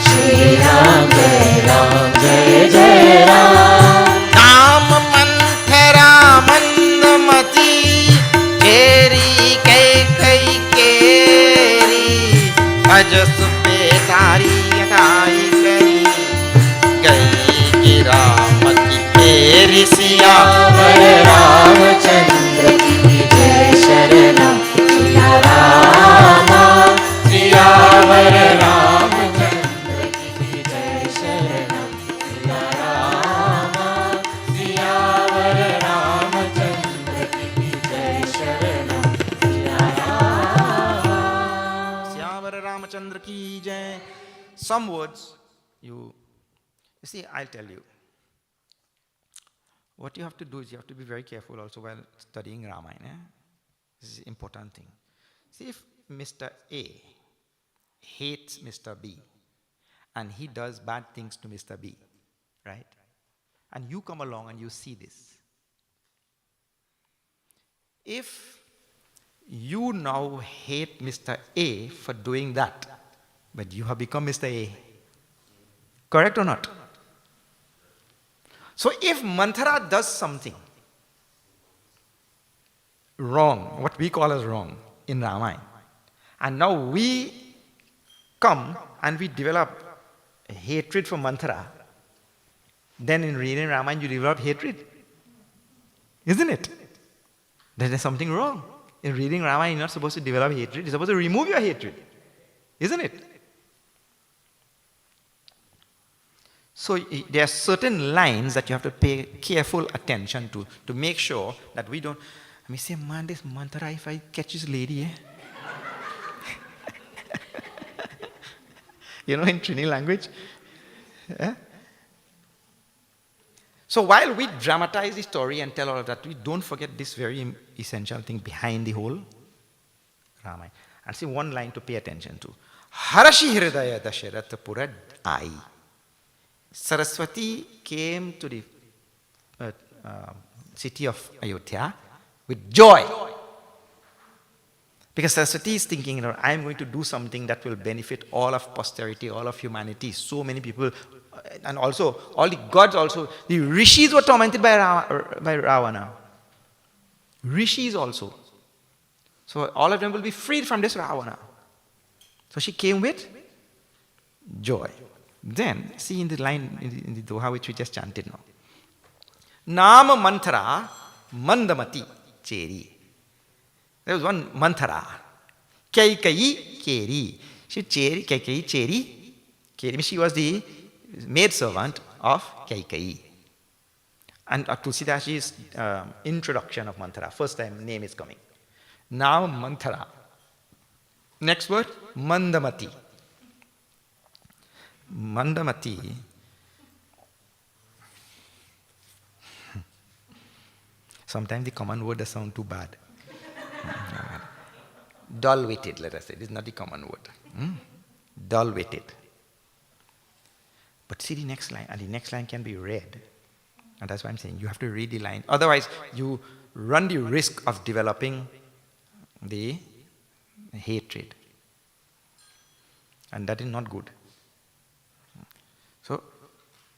Shri Ram Jai Ram Jai Jai Ram. Naam Manthara Mandamati Keri Kai Kai Keri Ajas Petari Yatai Kari Gai Giramati Keri Siya Ramachandra ki Jai Sharanam Siya Rama Siyavar Ramachandra ki Jai Sharanam Siya Rama Siyavar Ramachandra ki Jai Sharanam Siya Rama. Siyavar Ramachandra ki Jai. Some words you see, I'll tell you. What you have to do is you have to be very careful also while studying Ramayana. This is an important thing. See, if Mr. A hates Mr. B and he does bad things to Mr. B, right? And you come along and you see this. If you now hate Mr. A for doing that, but you have become Mr. A, correct or not? So if Manthara does something wrong, what we call as wrong in Ramayana, and now we come and we develop hatred for Manthara, then in reading Ramayana you develop hatred. Isn't it? Then there's something wrong. In reading Ramayana you're not supposed to develop hatred, you're supposed to remove your hatred. Isn't it? So there are certain lines that you have to pay careful attention to make sure that we don't. I mean, say, man, this Manthara, if I catch this lady, you know, in Trini language. So while we dramatize the story and tell all of that, we don't forget this very essential thing behind the whole Ramayana. And see one line to pay attention to. Harashi Hridaya Dasharatapura Ai. Saraswati came to the city of Ayodhya with joy. Because Saraswati is thinking, I am going to do something that will benefit all of posterity, all of humanity, so many people, and also all the gods also. The rishis were tormented by Ravana. Rishis also. So all of them will be freed from this Ravana. So she came with joy. Then, see in the line in the Doha which we just chanted now. Nama Manthara Mandamati Cheri. There was one Manthara. Kaikai Keri. She Cheri, Kaikai Cheri. Keri, she was the maidservant of Kaikai. And Tulsidas's introduction of Manthara. First time name is coming. Now Manthara. Next word, Mandamati. Mandamati. Sometimes the common word does sound too bad. Dull-witted, let us say. This is not the common word. Dull-witted. But see the next line, and the next line can be read. And that's why I'm saying you have to read the line. Otherwise, you run the risk of developing the hatred. And that is not good. So,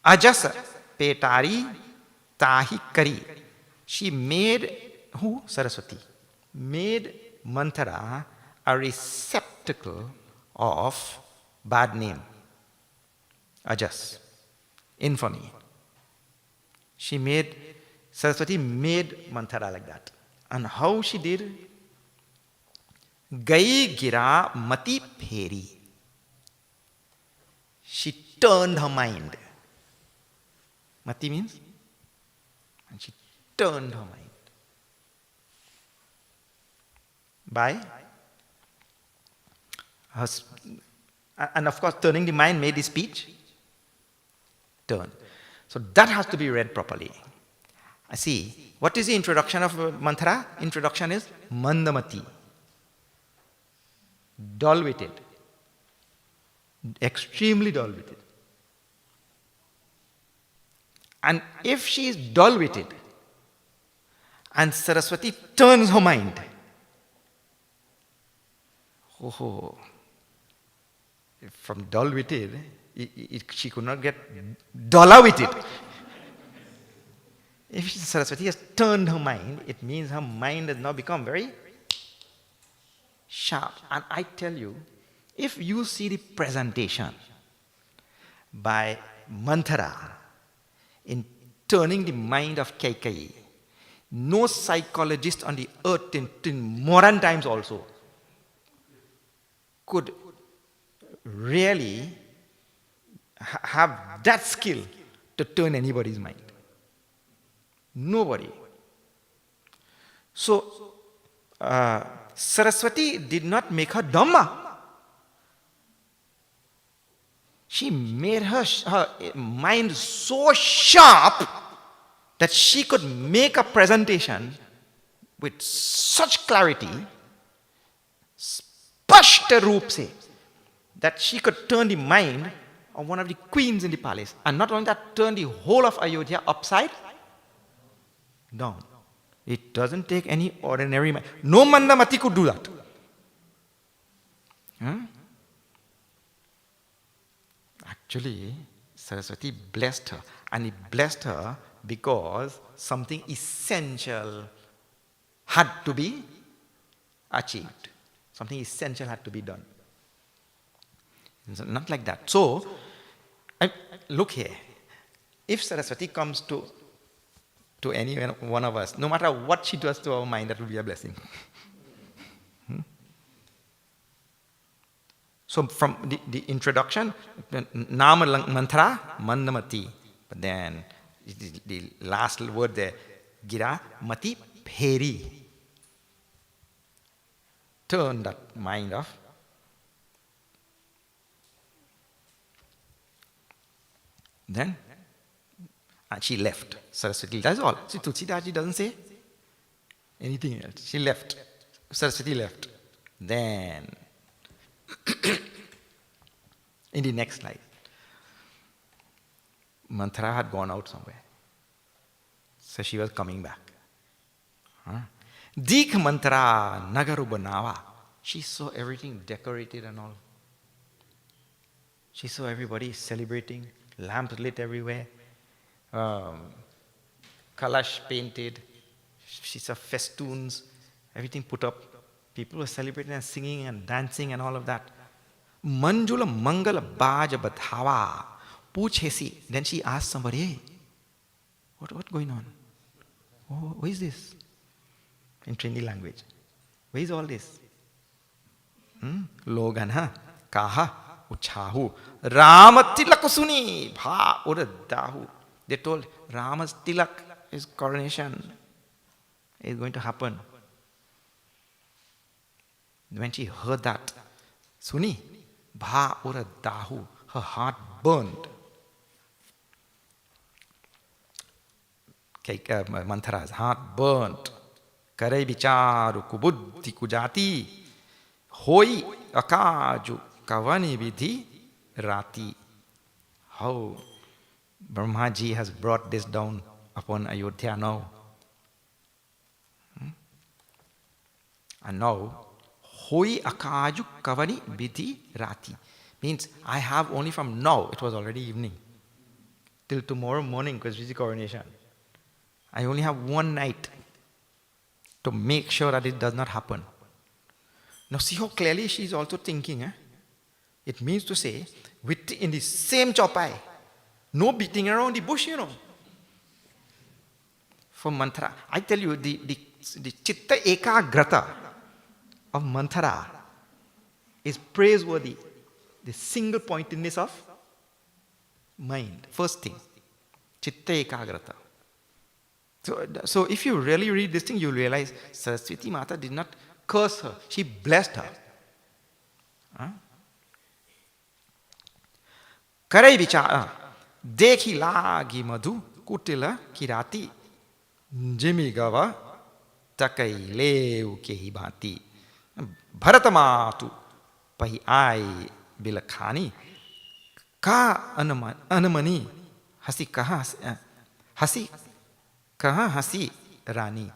Ajasa petari tahi kari. She made, who? Saraswati. Made Manthara a receptacle of bad name, ajas, infamy. Saraswati made Manthara like that. And how she did? Gai gira mati pheri. She turned her mind. Mati means? And she turned her mind. By? And of course, turning the mind made the speech turn. So that has to be read properly. I see. What is the introduction of Manthara? Introduction is Mandamati. Dull-witted. Extremely dull-witted. And if she is dull-witted and Saraswati turns her mind, from dull-witted, she could not get duller-witted. If Saraswati has turned her mind, it means her mind has now become very sharp. And I tell you, if you see the presentation by Manthara in turning the mind of Kaikeyi, no psychologist on the earth in modern times also could really have that skill to turn anybody's mind. Nobody. So, Saraswati did not make her Dhamma. She made her mind so sharp that she could make a presentation with such clarity, spashta roop se, that she could turn the mind of one of the queens in the palace. And not only that, turn the whole of Ayodhya upside down. It doesn't take any ordinary mind. No Mandamati could do that. Actually, Saraswati blessed her. And he blessed her because something essential had to be achieved. Something essential had to be done. It's not like that. So, look here. If Saraswati comes to any one of us, no matter what she does to our mind, that will be a blessing. So from the introduction, Nama Manthara, Mandamati. But then the last word there, Gira Mati Pheri. Turn that mind off. Then and she left. Saraswati, that's all. See, Tulsidaji doesn't say anything else. She left. Saraswati left. Then, in the next slide, Manthara had gone out somewhere. So she was coming back. Dik Manthara Nagaru Banawa. She saw everything decorated and all. She saw everybody celebrating, lamps lit everywhere. Kalash painted, she saw festoons, everything put up. People were celebrating and singing and dancing and all of that. Manjula Mangala Baja Badhawa Puchesi. Then she asked somebody, hey, what's going on? Oh, what is this? In Trinidad language. Where is all this? Logan, ha? Kaha, Uchahu. Ramatilakusuni, Bha Uradahu. They told Rama's tilak, his coronation, is going to happen. When she heard that, Suni, Bha Uradahu, her heart burned. Manthara's heart burnt. Kare bicharu kubuddhi kujati, hoi akaju kavani vidhi rati. How Brahmaji has brought this down upon Ayodhya now. And now, hoi akaju kavani vidhi rati means I have only from now, it was already evening. till tomorrow morning because it's the coronation. I only have one night to make sure that it does not happen. Now see how clearly she is also thinking. It means to say, in the same chopai, no beating around the bush, For Manthara, I tell you, the chitta ekagrata of Manthara is praiseworthy. The single pointedness of mind. First thing, chitta ekagrata. So if you really read this thing, you'll realize Saraswati Mata did not curse her. She blessed her. Karai vichara, dekhi lagi madhu, kutila kirati, jimi gava, takai leu kehi bhati, bharatamatu, pahi ai bilakhani, ka anamani, hasi kaha hasi rani.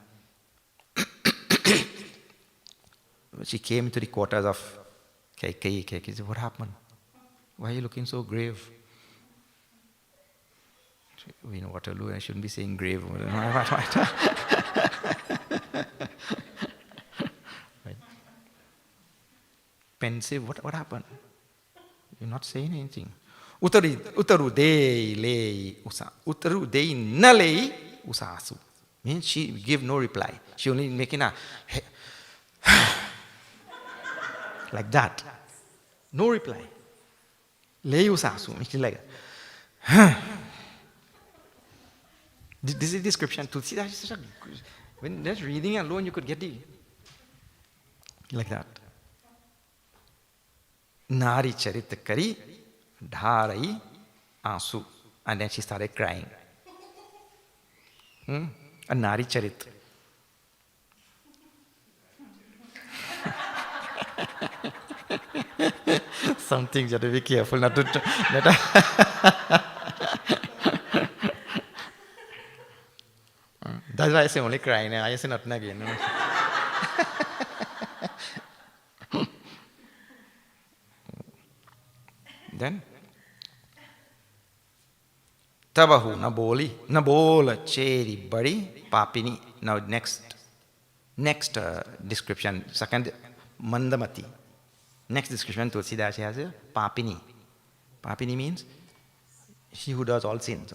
She came to the quarters of Kaikeyi. She said, what happened? Why are you looking so grave? We know what to do. I shouldn't be saying grave. Right. Pensive. What happened? You're not saying anything. Utaru dei lei usa. Utaru dei na lei usasu. Means she give no reply. She only making a like that. No reply. Lei usasu. Means like this is description. Tulsidas is such a, when just reading alone you could get the like that. Nari charit kari dharai asu. And then she started crying. A Nari charit. Some things you have to be careful not to. That's why I say only crying. I say nothing again. Then Tabahu nabola cheri bari papini. Now next description, second mandamati. Next description Tulsidas has a papini. Papini means she who does all sins.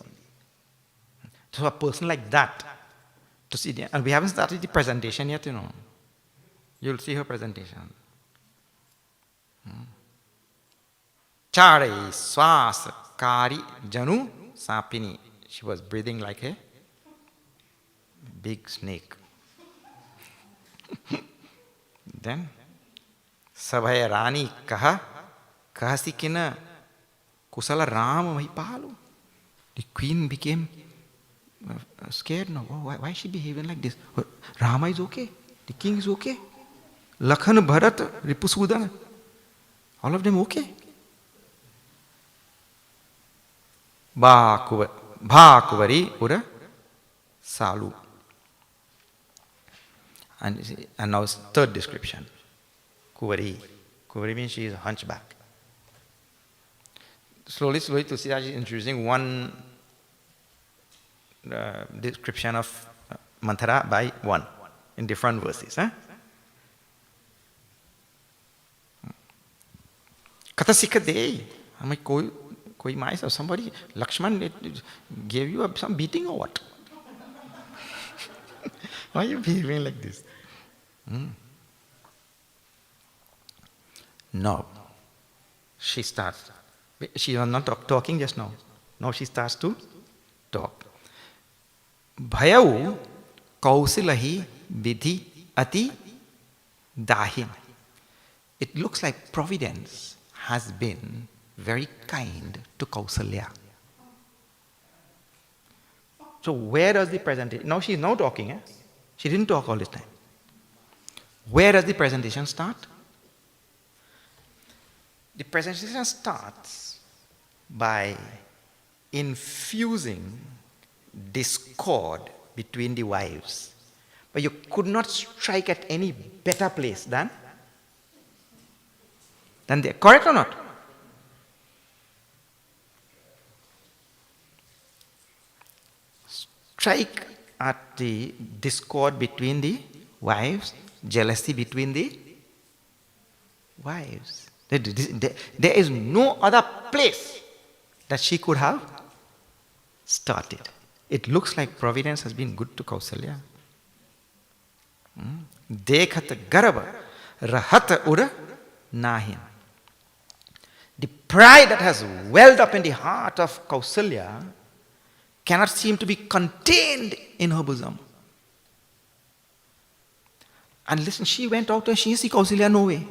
So a person like that, to see, and we haven't started the presentation yet, You'll see her presentation. Chare swas kari janu sapini. She was breathing like a big snake. Then Sabhaya Rani kahasikina kusala Rama Mahipalu. The queen became scared now. Oh, why is she behaving like this? Rama is okay. The king is okay. Lakhan, Bharat, Ripusudana. All of them okay. Bhakuvari Ura Salu. And now third description. Kuvari. Kuvari means she is a hunchback. Slowly, Tulsidas is introducing one description of Manthara by one in different verses. Katasika dei. I'm like, koi mais or somebody, Lakshman gave you some beating or what? Why are you behaving like this? Now, she starts. She was not talking just now. Now she starts to talk. Bhayau kausilahi vidhi ati dahin. It looks like Providence has been very kind to Kausalya. So where does the presentation... Now she is now talking. She didn't talk all this time. Where does the presentation start? The presentation starts by infusing discord between the wives. But you could not strike at any better place than there. Correct or not? strike at the discord between the wives, jealousy between the wives. There is no other place that she could have started. It looks like providence has been good to Kausalya. Dekhat garba rahat ura nahin. The pride that has welled up in the heart of Kausalya cannot seem to be contained in her bosom. And listen, she went out and she see Kausalya no way.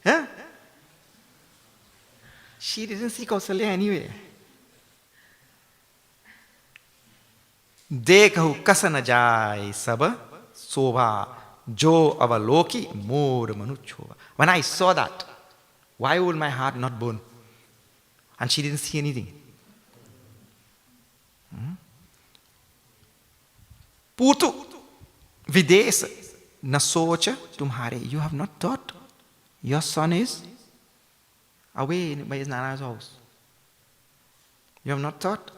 Huh? She didn't see Kausalya anyway. Dekhu kasana jai sab sobha jo avaloki mor manuchova. When I saw that, why would my heart not burn? And she didn't see anything. Putu vides nasocha tumhare. You have not thought your son is away by his Nana's house. You have not thought.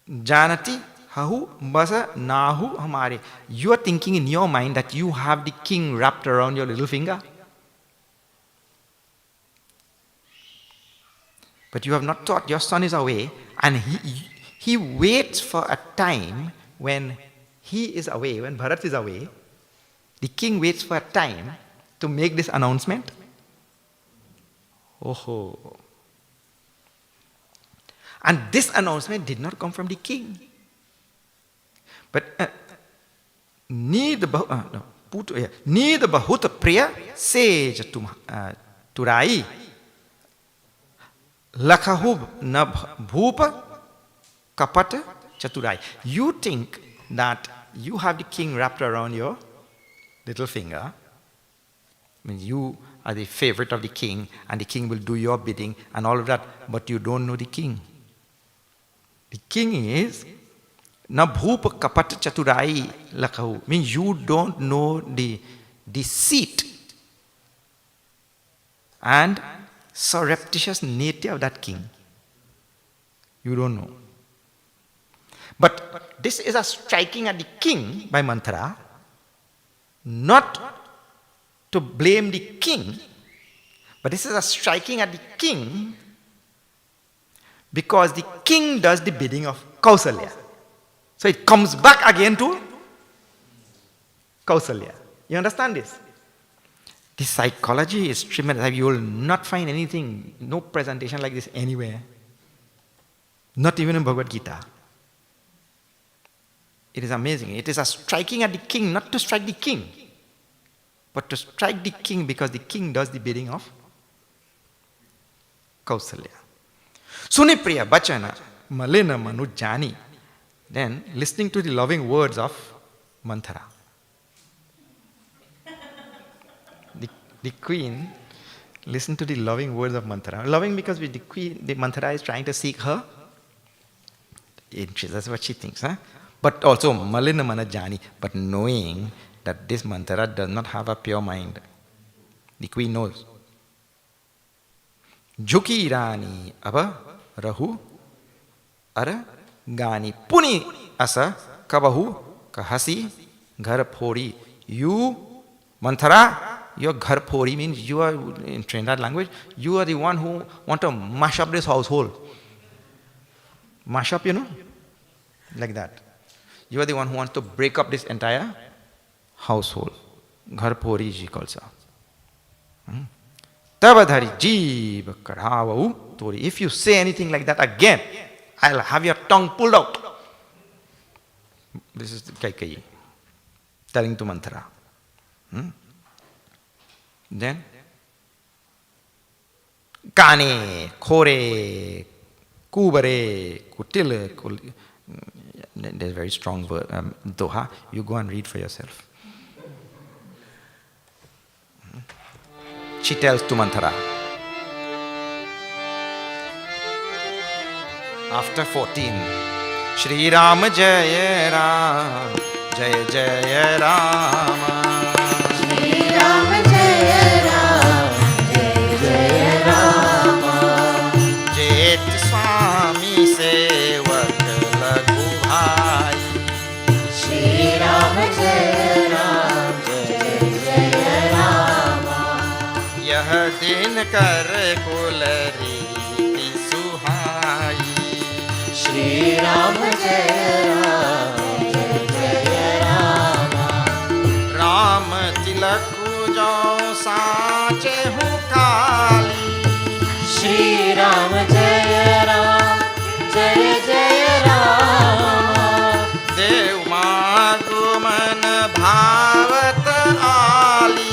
Janati hahu basa nahu hamare. You are thinking in your mind that you have the king wrapped around your little finger. But you have not thought your son is away, and he waits for a time when he is away, when Bharat is away. The king waits for a time to make this announcement. Oh. And this announcement did not come from the king. But Need Bahut Priya Sage Turai Lakhahub Nab Bhupa Kapata Chaturai. You think that you have the king wrapped around your little finger. I mean, you are the favorite of the king, and the king will do your bidding and all of that, but you don't know the king. The king is na bhupa kapat chaturai lakahu. Means you don't know the deceit and surreptitious nature of that king. You don't know. But this is a striking at the king by Manthara, not to blame the king, but this is a striking at the king because the king does the bidding of Kausalya. So it comes back again to Kausalya. You understand this? The psychology is tremendous. You will not find anything, no presentation like this anywhere. Not even in Bhagavad Gita. It is amazing. It is a striking at the king, not to strike the king, but to strike the king because the king does the bidding of Kausalya. Sunipriya bachana malina manujani. Then listening to the loving words of Manthara. The queen listened to the loving words of Manthara. Loving because the Manthara is trying to seek her interest. That's what she thinks. Huh? But also malina manajani. But knowing that this Manthara does not have a pure mind. The queen knows. Jhuki Rani Aba Rahu Ara Gani Puni Asa Kabahu Kahasi Gharphori. You, Manthara, your Gharphori means you are, in Trinidad language, you are the one who want to mash up this household. Mash up, like that. You are the one who wants to break up this entire household. Gharphori she calls her. Tabadhari jeev kadhavau tori. If you say anything like that again, I'll have your tongue pulled out. This is Kaikeyi telling to Manthara. Then Kane, Kore, Kubare, Kutil. There's a very strong word. Doha. You go and read for yourself. She tells to Manthara. After 14, Shri Ram Jaya Ram, Jaya Jaya Rama. Shri Ram Jaya Ram, Jaya Jaya Rama. Jet Swami Dinkar कुल रीति सुहाई। श्री राम जय राम जय जय राम। राम तिलक जो साचे हूँ काली। श्री राम जय राम जय जय राम। देव मागु मन भावत आली।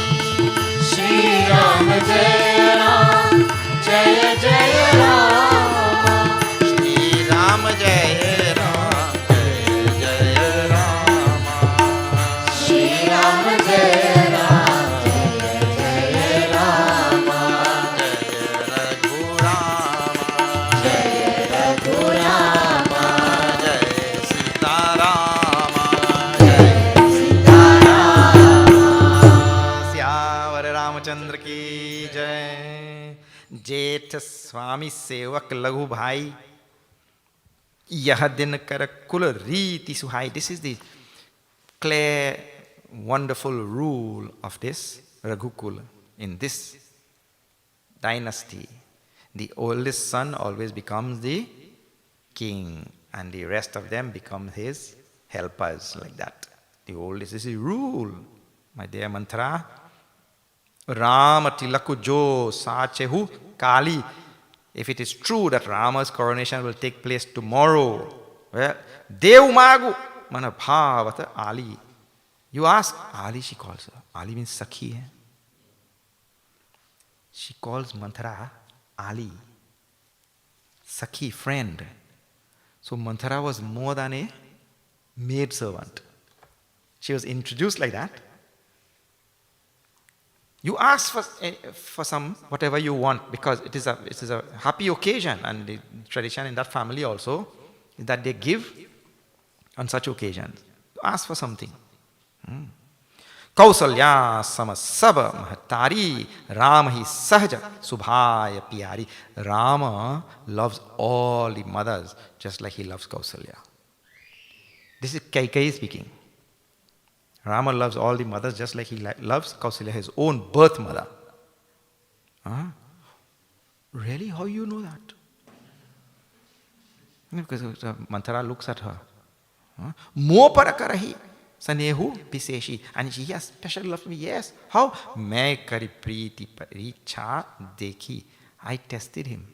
श्री राम जय राम जय जय राम। श्री राम जय राम जय जय राम। श्री राम जय राम जय जय राम। जय रघुराम जय रघुराम जय सीताराम जय सीताराम। श्यावर रामचंद्र की जय। जेठ स्वामी सेवक लघु भाई, यह दिन कर कुल रीति सुहाई. This is the clear, wonderful rule of this Raghukul. In this dynasty, the oldest son always becomes the king, and the rest of them become his helpers, like that. The oldest is the rule, my dear Manthara. Rama tilaku jo sachehu kali. If it is true that Rama's coronation will take place tomorrow, well, Dev magu mana bhavata Ali. You ask, Ali she calls her. Ali means Sakhi. She calls Manthara Ali. Sakhi, friend. So Manthara was more than a maid servant. She was introduced like that. You ask for some, whatever you want, because it is a happy occasion, and the tradition in that family also is that they give on such occasions. Ask for something. Kausalya samasaba mahatari Ramahi sahaja subhaya piyari. Rama loves all the mothers just like he loves Kausalya. This is Kaikeyi speaking. Rama loves all the mothers just like he loves Kausalya, his own birth mother. Really? How you know that? Because Manthara looks at her. Mo parakarahi sanehu piseshi. And she has special love for me. Yes. How? Main kari preeti paricha dekhi. I tested him.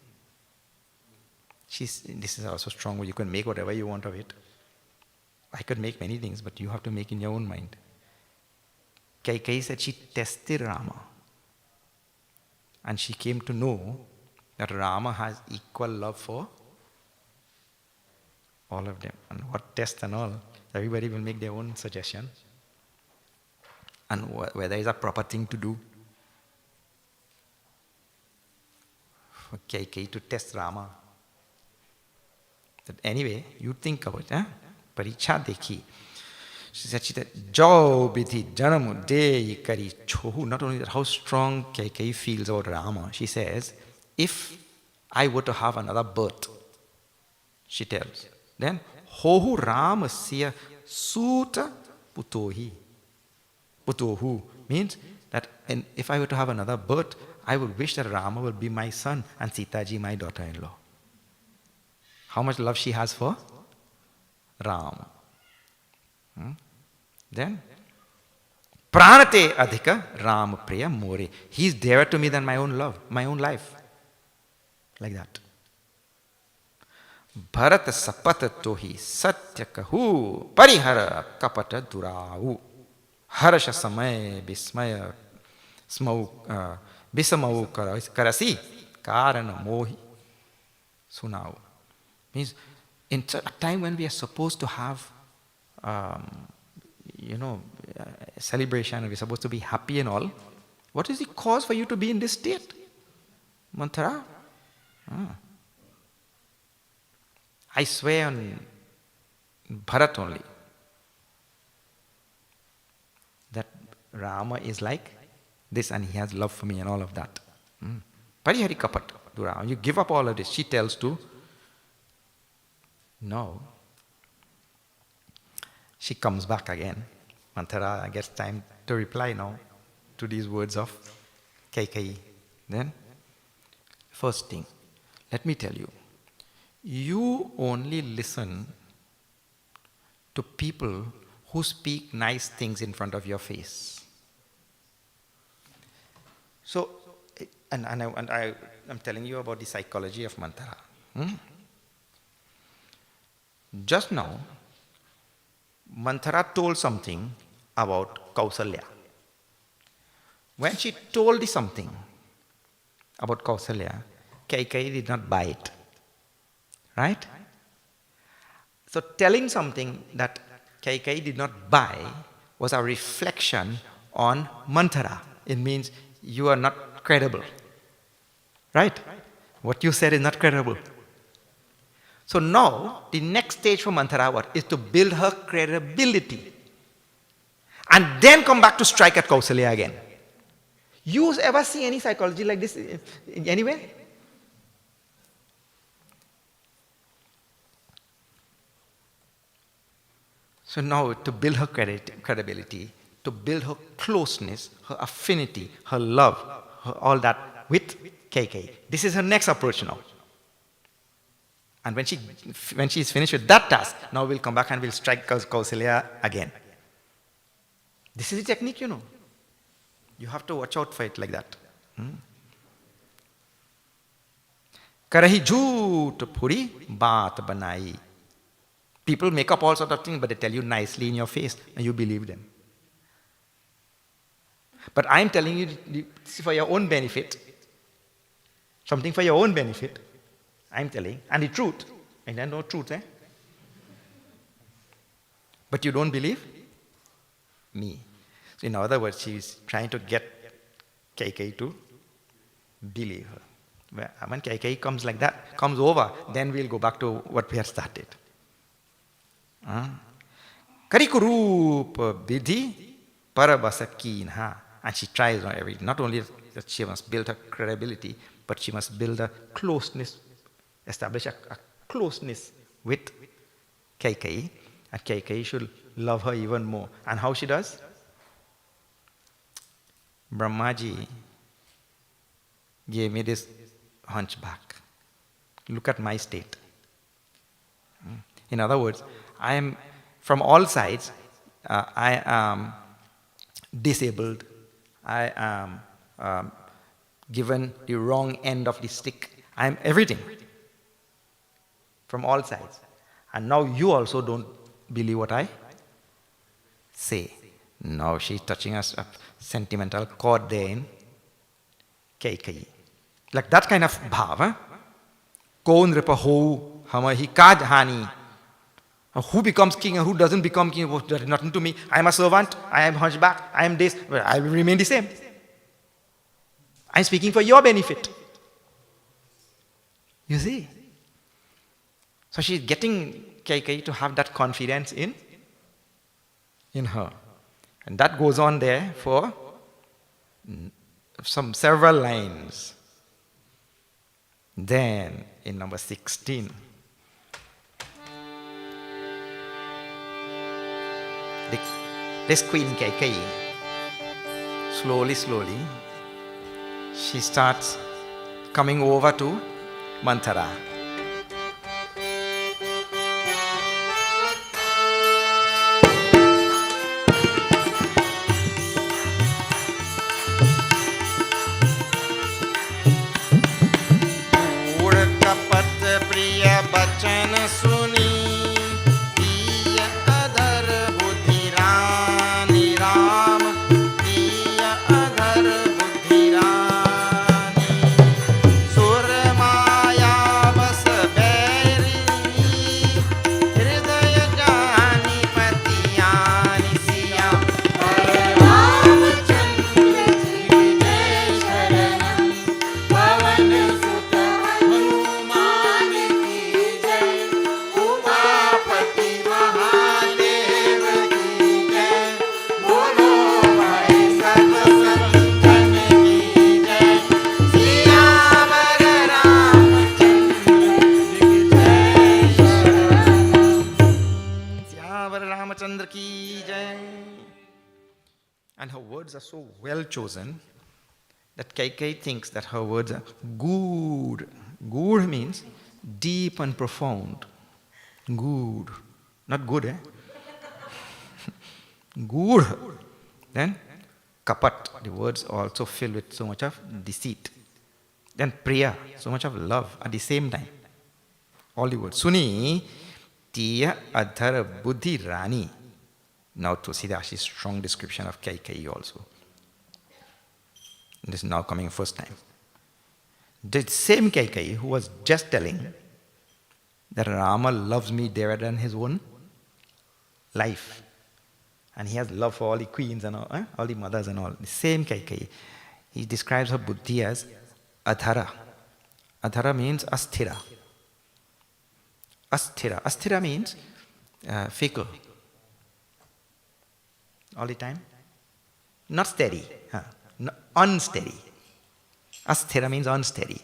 This is also strong. You can make whatever you want of it. I could make many things, but you have to make in your own mind. Kaikeyi said she tested Rama. And she came to know that Rama has equal love for all of them. And what test and all, everybody will make their own suggestion. And whether it's a proper thing to do. For Kaikeyi to test Rama. But anyway, you think about it, Paricha dekhi. She said, Jo biti janamu de kari chohu. Not only that, how strong Kaikeyi feels about Rama. She says, if I were to have another birth, she tells, then hohu ramasya suta putohi. Putohu means that if I were to have another birth, I would wish that Rama will be my son and Sitaji my daughter-in-law. How much love she has for Ram. Then Pranate adhika Ram priya more. He is dearer to me than my own love, my own life. Like that. Bharat sapat tohi satya kahu parihara kapata durau. Harsha samay bismaya bisamau karasi karana mohi sunau. Means in a time when we are supposed to have a celebration, and we're supposed to be happy and all, what is the cause for you to be in this state? Manthara? I swear on Bharat only that Rama is like this and he has love for me and all of that. Parihari kapat dura. You give up all of this. She tells to no. She comes back again. Manthara gets time to reply now to these words of Kaikeyi. Then First thing, let me tell you, you only listen to people who speak nice things in front of your face. So, I'm telling you about the psychology of Manthara. Just now, Manthara told something about Kausalya. When she told something about Kausalya, Kaikeyi did not buy it. Right? So telling something that Kaikeyi did not buy was a reflection on Manthara. It means you are not credible. Right? What you said is not credible. So now, the next stage for Manthara is to build her credibility. And then come back to strike at Kausalya again. You ever see any psychology like this anywhere? So now, to build her credibility, to build her closeness, her affinity, her love, all that with Kaikeyi. This is her next approach now. And when she is finished with that task, now we'll come back and we'll strike Kausalya again. This is the technique, you know. You have to watch out for it like that. Karahi jhoot puri baat banai. People make up all sorts of things, but they tell you nicely in your face, and you believe them. But I'm telling you for your own benefit, something for your own benefit, I'm telling, and the truth, and I know truth, But you don't believe me. So in other words, she's trying to get Kaikeyi to believe her. When Kaikeyi comes like that, comes over, then we'll go back to what we had started. Karikurup vidhi parabasakinha. And she tries on everything. Not only that she must build her credibility, but she must build a closeness, establish a closeness with Kaikeyi. And Kaikeyi should love her even more. And how she does? Brahmaji gave me this hunchback. Look at my state. In other words, I am, from all sides, I am disabled. I am given the wrong end of the stick. I am everything. From all sides. And now you also don't believe what I say. Now she's touching us a sentimental chord there in Kaikeyi. Like that kind of bhava. Kaun ripa ho hamahi kaj hani. Who becomes king and who doesn't become king, that is nothing to me. I am a servant, I am hunchback, I am this, but I will remain the same. I am speaking for your benefit. You see? So she is getting Kaikeyi to have that confidence in her. And that goes on there for several lines. Then, in number 16, this Queen Kaikeyi, slowly, she starts coming over to Manthara. And her words are so well chosen that Kaikeyi thinks that her words are good. Good means deep and profound. Good. Not good, eh? Good. Then kapat, the words also filled with so much of deceit. Then priya, so much of love at the same time. All the words. Suni, tiya adhara buddhi rani. Now Tulsidas's strong description of Kaikeyi also. This is now coming first time. The same Kaikeyi who was just telling that Rama loves me dearer than his own life. And he has love for all the queens and all the mothers and all. The same Kaikeyi. He describes her buddhi as adhara. Adhara means asthira. Asthira. Asthira means fickle. All the time. Not steady. No, unsteady. Asthira means unsteady.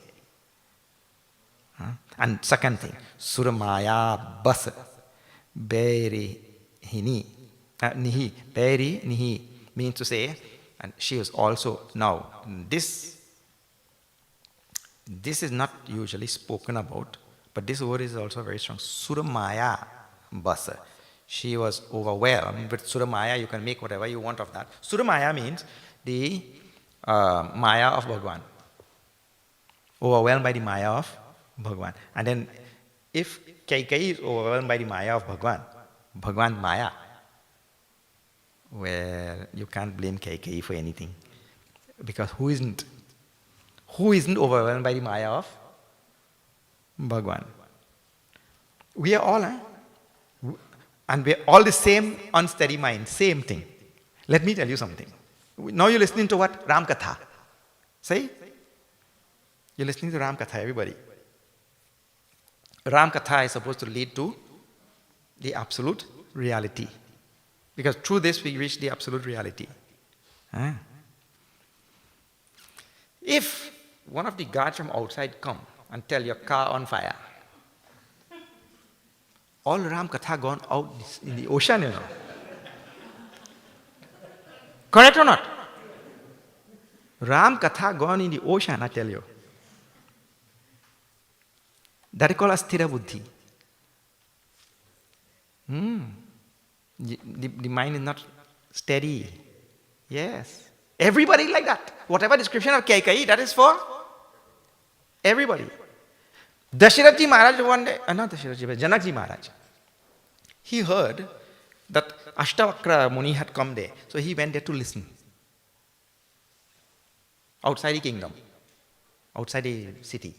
And second thing, Suramaya basa. Beri hini. Nihi. Beri nihi means to say, and she is also, now, this is not usually spoken about, but this word is also very strong. Suramaya basa. She was overwhelmed with Suramaya. You can make whatever you want of that. Suramaya means the Maya of Bhagwan. Overwhelmed by the Maya of Bhagwan. And then if Kaikeyi is overwhelmed by the Maya of Bhagwan, Bhagwan Maya, well, you can't blame Kaikeyi for anything. Because who isn't? Who isn't overwhelmed by the Maya of Bhagwan? We are all, and we're all the same unsteady mind, same thing. Let me tell you something. Now you're listening to what? Ram Katha. Say? You're listening to Ram Katha, everybody. Ram Katha is supposed to lead to the absolute reality. Because through this we reach the absolute reality. If one of the guards from outside come and tell your car on fire, all Ram Katha gone out in the ocean, you know. Correct or not? Ram Katha gone in the ocean, I tell you. That is called asthira buddhi. The mind is not steady. Yes. Everybody like that. Whatever description of Kaikeyi, that is for everybody. Dashiraji Maharaj one day, not Dashiraji, but Janakji Maharaj. He heard that Ashtavakra Muni had come there. So he went there to listen. Outside the kingdom. Outside the city.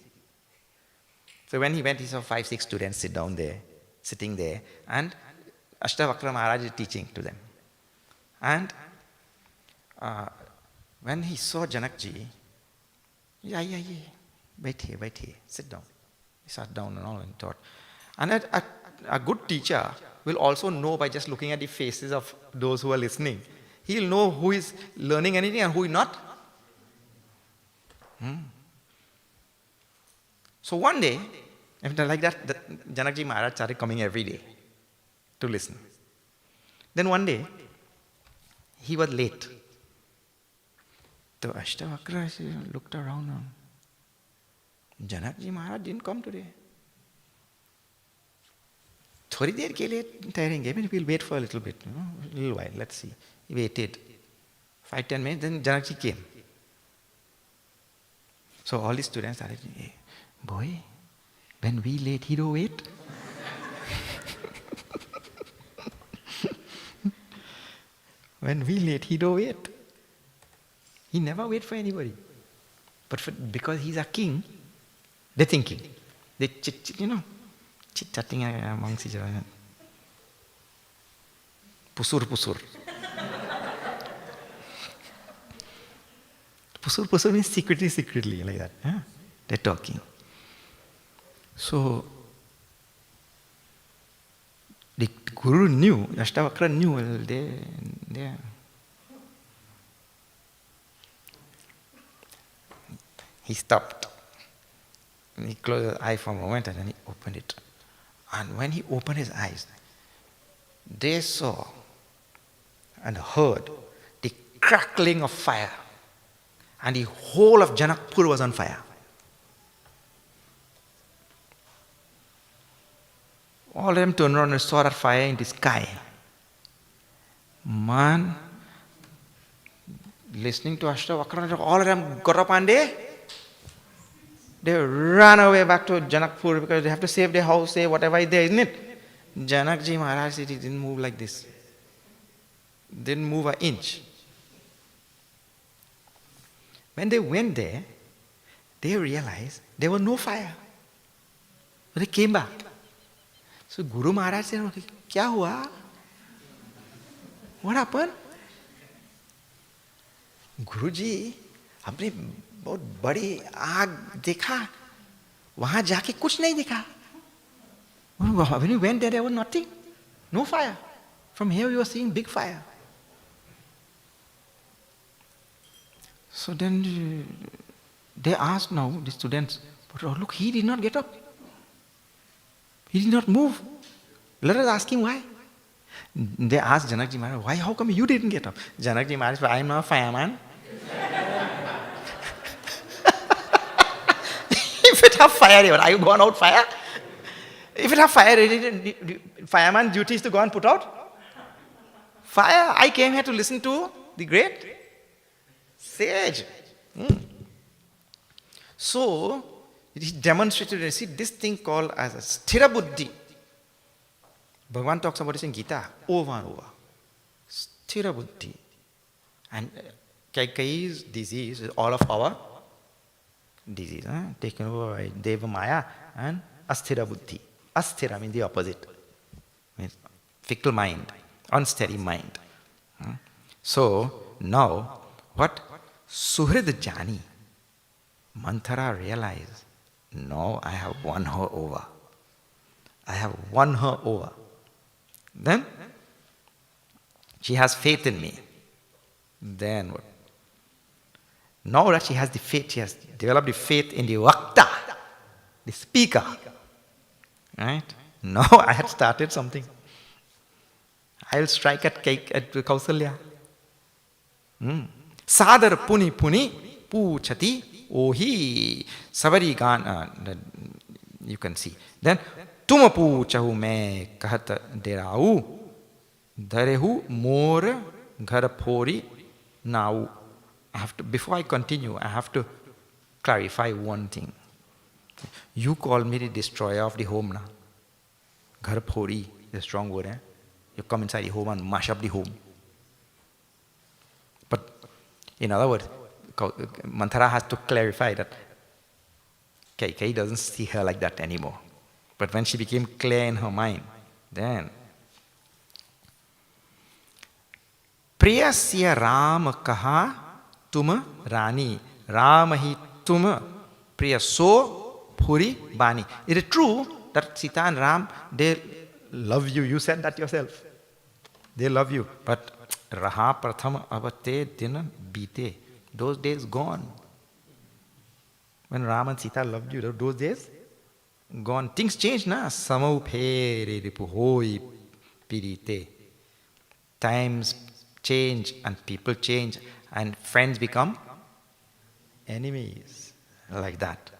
So when he went, he saw 5-6 students sitting there, and Ashtavakra Maharaj is teaching to them. And when he saw Janakji, wait here, sit down. He sat down and all and thought. And a good teacher will also know by just looking at the faces of those who are listening. He'll know who is learning anything and who is not. So one day, after like that, Janakji Maharaj started coming every day to listen. Then one day, he was late. So Ashtavakra looked around. Janakji Maharaj didn't come today. थोड़ी देर के लिए ठहरेंगे, we'll wait for a little bit, a little while, let's see. He waited. 5-10 minutes, then Janakji came. So all the students started, hey, boy, when we late, he don't wait. When we late, he don't wait. He never wait for anybody. But because he's a king, they're thinking. They chit-chatting amongst each other. Pusur. Pusur means secretly, like that. Huh? They're talking. So, the Guru knew, Ashtavakra knew, he stopped. And he closed his eye for a moment and then he opened it. And when he opened his eyes, they saw and heard the crackling of fire and the whole of Janakpur was on fire. All of them turned around and saw that fire in the sky. Man, listening to Ashtavakra, all of them got up and they ran away back to Janakpur because they have to save their house, save whatever is there, isn't it? Janakji Maharaj said he didn't move like this. Didn't move an inch. When they went there, they realized there was no fire. But they came back. So Guru Maharaj said, "Kya hua? What happened?" Guruji, हमने बहुत बड़ी आग देखा, वहाँ जाके कुछ नहीं देखा. When we went there, there was nothing, no fire. From here we were seeing big fire. So then they asked now, the students, but oh, look, he did not get up. He did not move. Let us ask him why. They asked Janakji Maharaj, why, how come you didn't get up? Janakji Maharaj said, I am not a fireman. If it have fire, are you going out fire? If it have fire, fireman duty is to go and put out fire. I came here to listen to the great sage. So, he demonstrated, see, this thing called as a sthira buddhi. Bhagavan talks about this in Gita, over and over. Sthira buddhi. And Kaikai's disease is all of our disease, taken over by Deva Maya and asthira buddhi. Asthira means the opposite. Means fickle mind, unsteady mind. So, now, what? Suhrid Jani. Manthara realized, no, I have won her over. I have won her over. Then, she has faith in me. Then what? Now that she has the faith, she has developed the faith in the Vakta, the speaker. Right? Now I had started something. I'll strike at Kausalya. Sadar puni puni puchati ohi savari gan. You can see. Then tuma puchahu me kahat derau darehu more ghar phori nau. Before I continue, I have to clarify one thing. You call me the destroyer of the home, na? Ghar phori is a strong word, eh? You come inside the home and mash up the home. But in other words, Manthara has to clarify that Kaikai doesn't see her like that anymore. But when she became clear in her mind, then Priyasya Ram kaha tum Rani, Ram hi tum Priya so Puri Bani. It is true that Sita and Ram, they love you. You said that yourself. They love you. But Raha Pratham Avate Din Bite. Those days gone. When Ram and Sita loved you, those days gone. Things change, na? Samau phere ripuhoi pirite. Times change and people change and friends become enemies. Like that.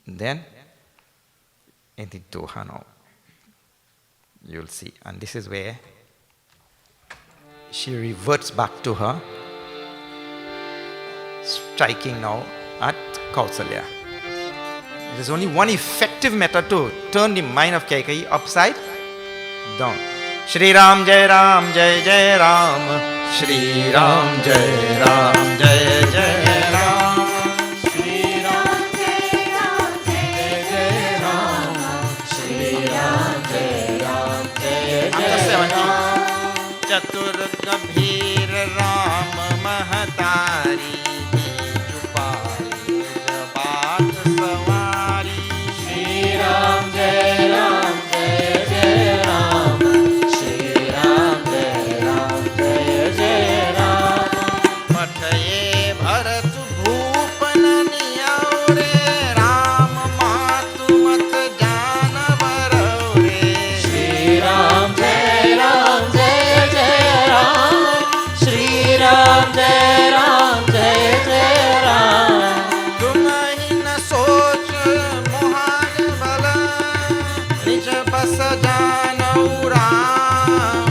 Then, in the Doha now, you'll see. And this is where she reverts back to her, striking now at Kausalya. There's only one effective method to turn the mind of Kaikai upside down. Shri Ram Jai Ram Jai Jai Ram, Shri Ram Jai Ram Jai Jai Ram. चतुर गंभीर राम महतारी जुपाली जबात सवारी श्री राम जय राम जय जय राम श्री राम जय जय राम पठये भरत जानौ राम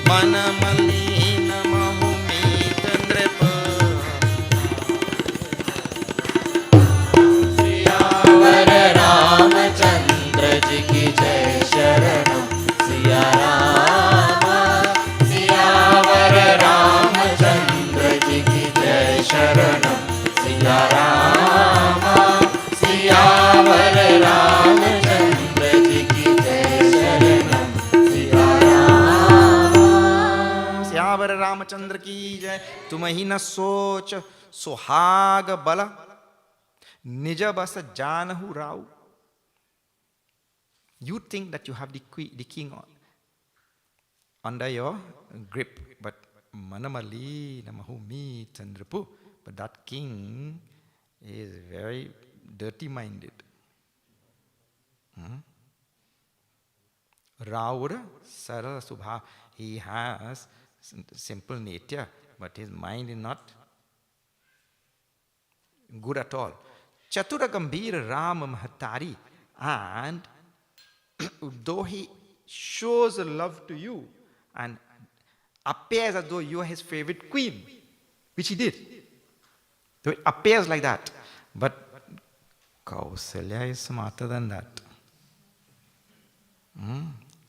मन मलिन महु मीत नृप सियावर रामचंद्र जी की जय शरणम सिया राम सियावर रामचंद्र जी की जय शरणम सिया राम सियावर रामचंद्र जी की जय शरणम सिया राम सियावर रामचंद्र की जय तुम ही न सोच सुहाग बल निज बस जानहु राउ. You think that you have the king under your grip, but manamali namahumi chandrapu, but that king is very dirty-minded. Raura Sarala Subha, he has simple nature, but his mind is not good at all. Chatura Gambhir Rama Mahatari, and though he shows love to you and appears as though you are his favorite queen, which he did, though it appears like that, but Kausalya is smarter than that.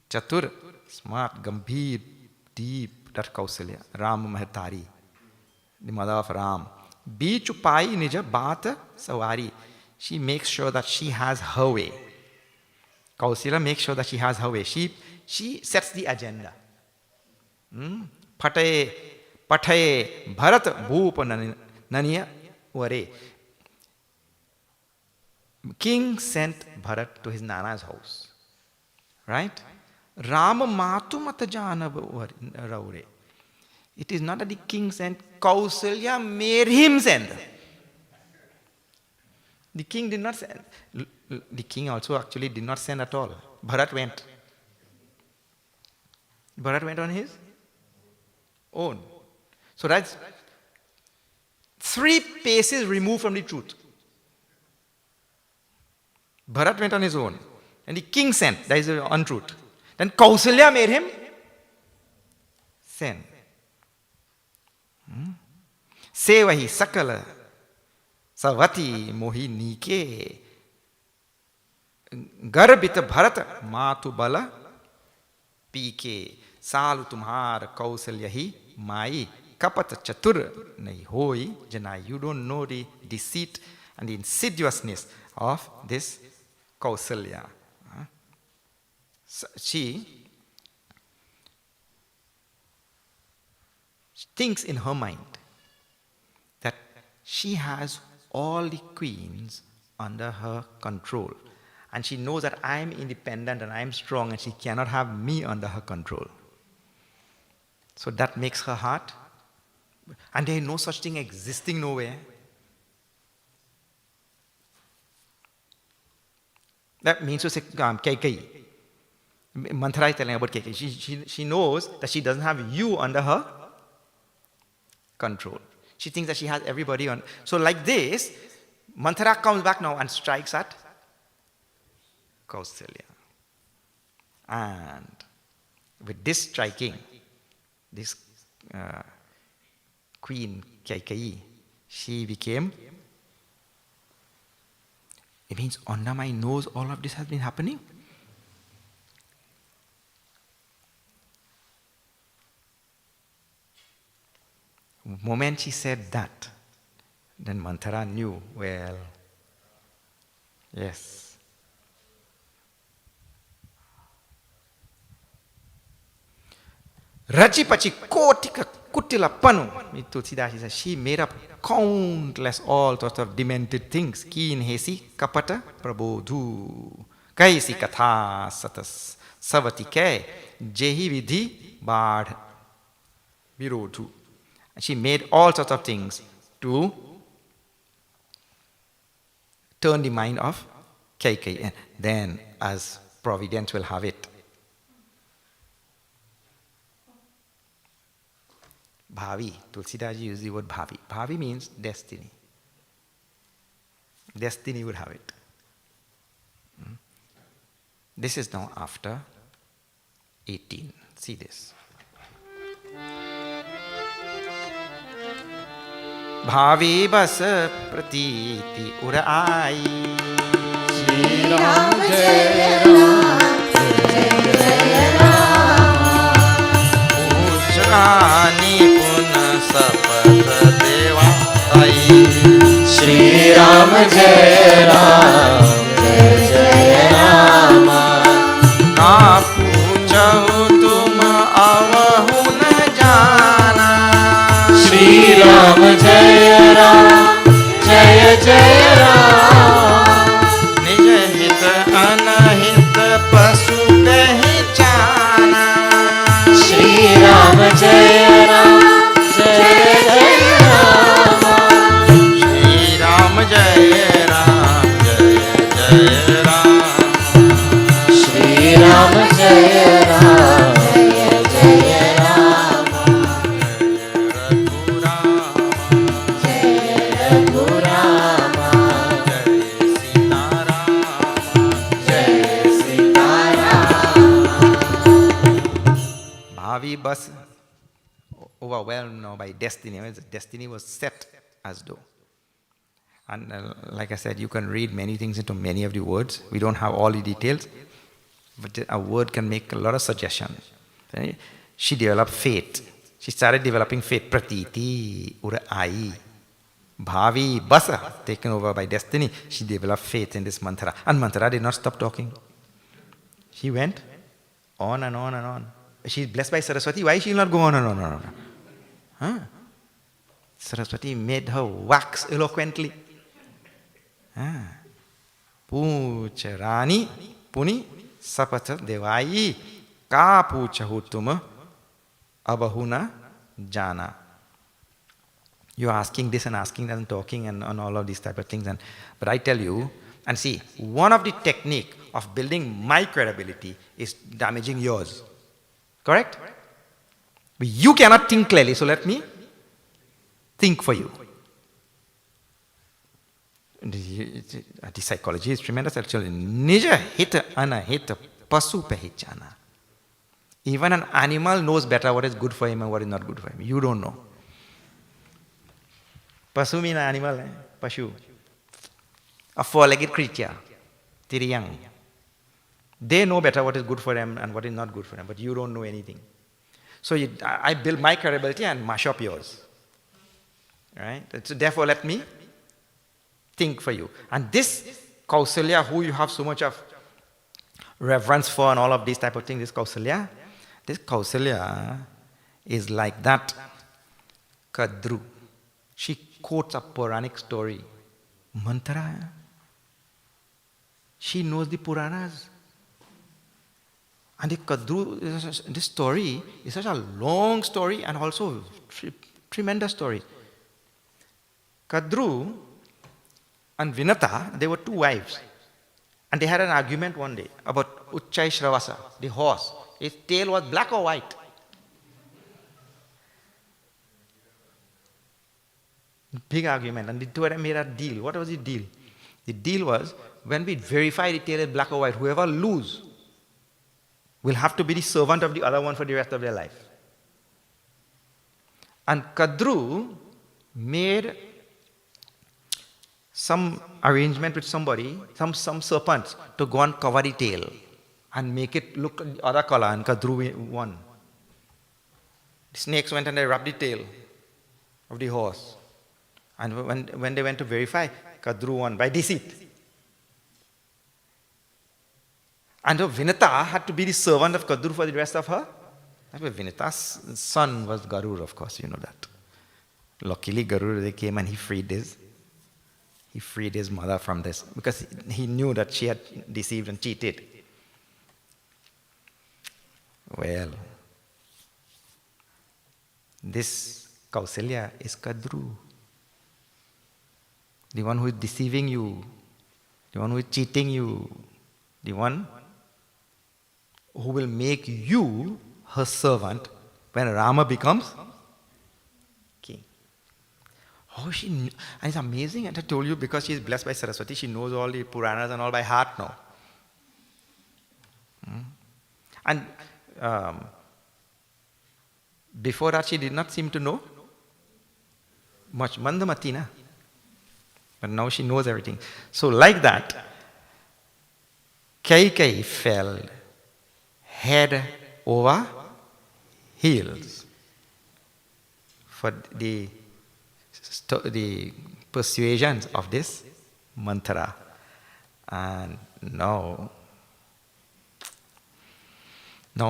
Chatur, smart, Gambhir, deep, that Kausalya, Ram Mahatari, the mother of Ram. Bi chupai nija bata sawari. She makes sure that she has her way. Kausalya makes sure that she has her way. She sets the agenda. Pataye Bharat Bhupa Naniya Vare. King sent Bharat to his Nana's house. Right? Rama Matu Matajana Raure. It is not that the king sent, Kausalya made him send. The king did not send. The king also actually did not send at all. Bharat went. Bharat went on his own. So that's 3 paces removed from the truth. Bharat went on his own. And the king sent. That is the untruth. Then Kausalya made him send. Sevahi sakala savati mohini ke garbita bharat matu bala pike salu tumhar Kausalya hi mai kapat chatur nahi hoi jana. You don't know the deceit and the insidiousness of this Kausalya. She thinks in her mind that she has all the queens under her control. And she knows that I am independent and I am strong and she cannot have me under her control. So that makes her heart. And there is no such thing existing nowhere. That means to say, Kaikai. Manthara is telling about Kaikai. She knows that she doesn't have you under her control. She thinks that she has everybody on. So like this, Manthara comes back now and strikes at Kausalya. And with this striking, this queen Kaikai, she became, it means under my nose all of this has been happening. The moment she said that, then Manthara knew, well, yes. Rajipachi kotika kutila panu. Tulsidas says she made up countless all sorts of demented things. Keen hesi kapata prabodhu. Kaisi katha satas savati ke jehi vidhi bad virodhu. She made all sorts of things to turn the mind of Kaikai. And then, as Providence will have it, Bhavi, Tulsidas uses the word Bhavi. Bhavi means destiny. Destiny would have it. This is now after 18. See this. Bhavi bas pratiti urai. Shri Ram Jai Ram, Jai Jai Ram. Ujrani puna sapat deva ai. Shri Ram Jai Ram, Jai Jai Ram. का पूछो तुम आवहु न जाना. Shri Ram Jai Ram, Jai Jai Ram. निज हित अनहित पशु पहचाना. Shri Ram Jai Ram, Jai Jai Ram. Shri Ram जय राम जय जय Ram. Shri Ram Jai Ram, Jai Jai Ram. जय Raghuram, जय Sitaram. Jai Sitaram. Bhavi bus overwhelmed now by destiny. Destiny was set as though. And like I said, you can read many things into many of the words. We don't have all the details, but a word can make a lot of suggestions. She developed faith. She started developing faith. Pratiti urai. Bhavi basa, taken over by destiny. She developed faith in this Manthara. And Manthara did not stop talking. She went on and on and on. She's blessed by Saraswati. Why she will not go on and on and on? Huh? Saraswati made her wax eloquently. Pucha Rani Puni Sapata Devai Ka Pucha Hutuma Abahuna Jana. You're asking this and asking that and talking and all of these type of things. But I tell you, and see, one of the technique of building my credibility is damaging yours. Correct? But you cannot think clearly, so let me think for you. The psychology is tremendous actually. Nija hita anahita pasu pehichana. Even an animal knows better what is good for him and what is not good for him. You don't know. Pasu means animal, pashu. A four-legged creature, tiriyang. They know better what is good for them and what is not good for them, but you don't know anything. So I build my credibility and mash up yours. Right? So therefore, let me think for you. And this Kausalya, who you have so much of reverence for and all of these type of things, this Kausalya is like that Kadru. She quotes a Puranic story. Manthara. She knows the Puranas. And the Kadru, this story is such a long story and also tremendous story. Kadru and Vinata, they were two wives. And they had an argument one day about Uchchai Shravasa, the horse. Its tail was black or white. Big argument. And the two of them made a deal. What was the deal? The deal was, when we verify the tail is black or white, whoever loses will have to be the servant of the other one for the rest of their life. And Kadru made some arrangement with somebody, some serpents, to go and cover the tail and make it look the other color, and Kadru won. The snakes went and they rubbed the tail of the horse. And when they went to verify, Kadru won by deceit. And Vinata had to be the servant of Kadru for the rest of her. Vinata's son was Garur, of course, you know that. Luckily, Garur, they came and he freed his mother from this, because he knew that she had deceived and cheated. Well, this Kausalya is Kadru. The one who is deceiving you, the one who is cheating you, the one who will make you her servant when Rama becomes king. Oh, she knew. And it's amazing, and I told you, because she is blessed by Saraswati, she knows all the Puranas and all by heart now. And before that, she did not seem to know much. Mandamatina. But now she knows everything. So like that, Kaikeyi fell head over heels for the persuasions of this Manthara. And now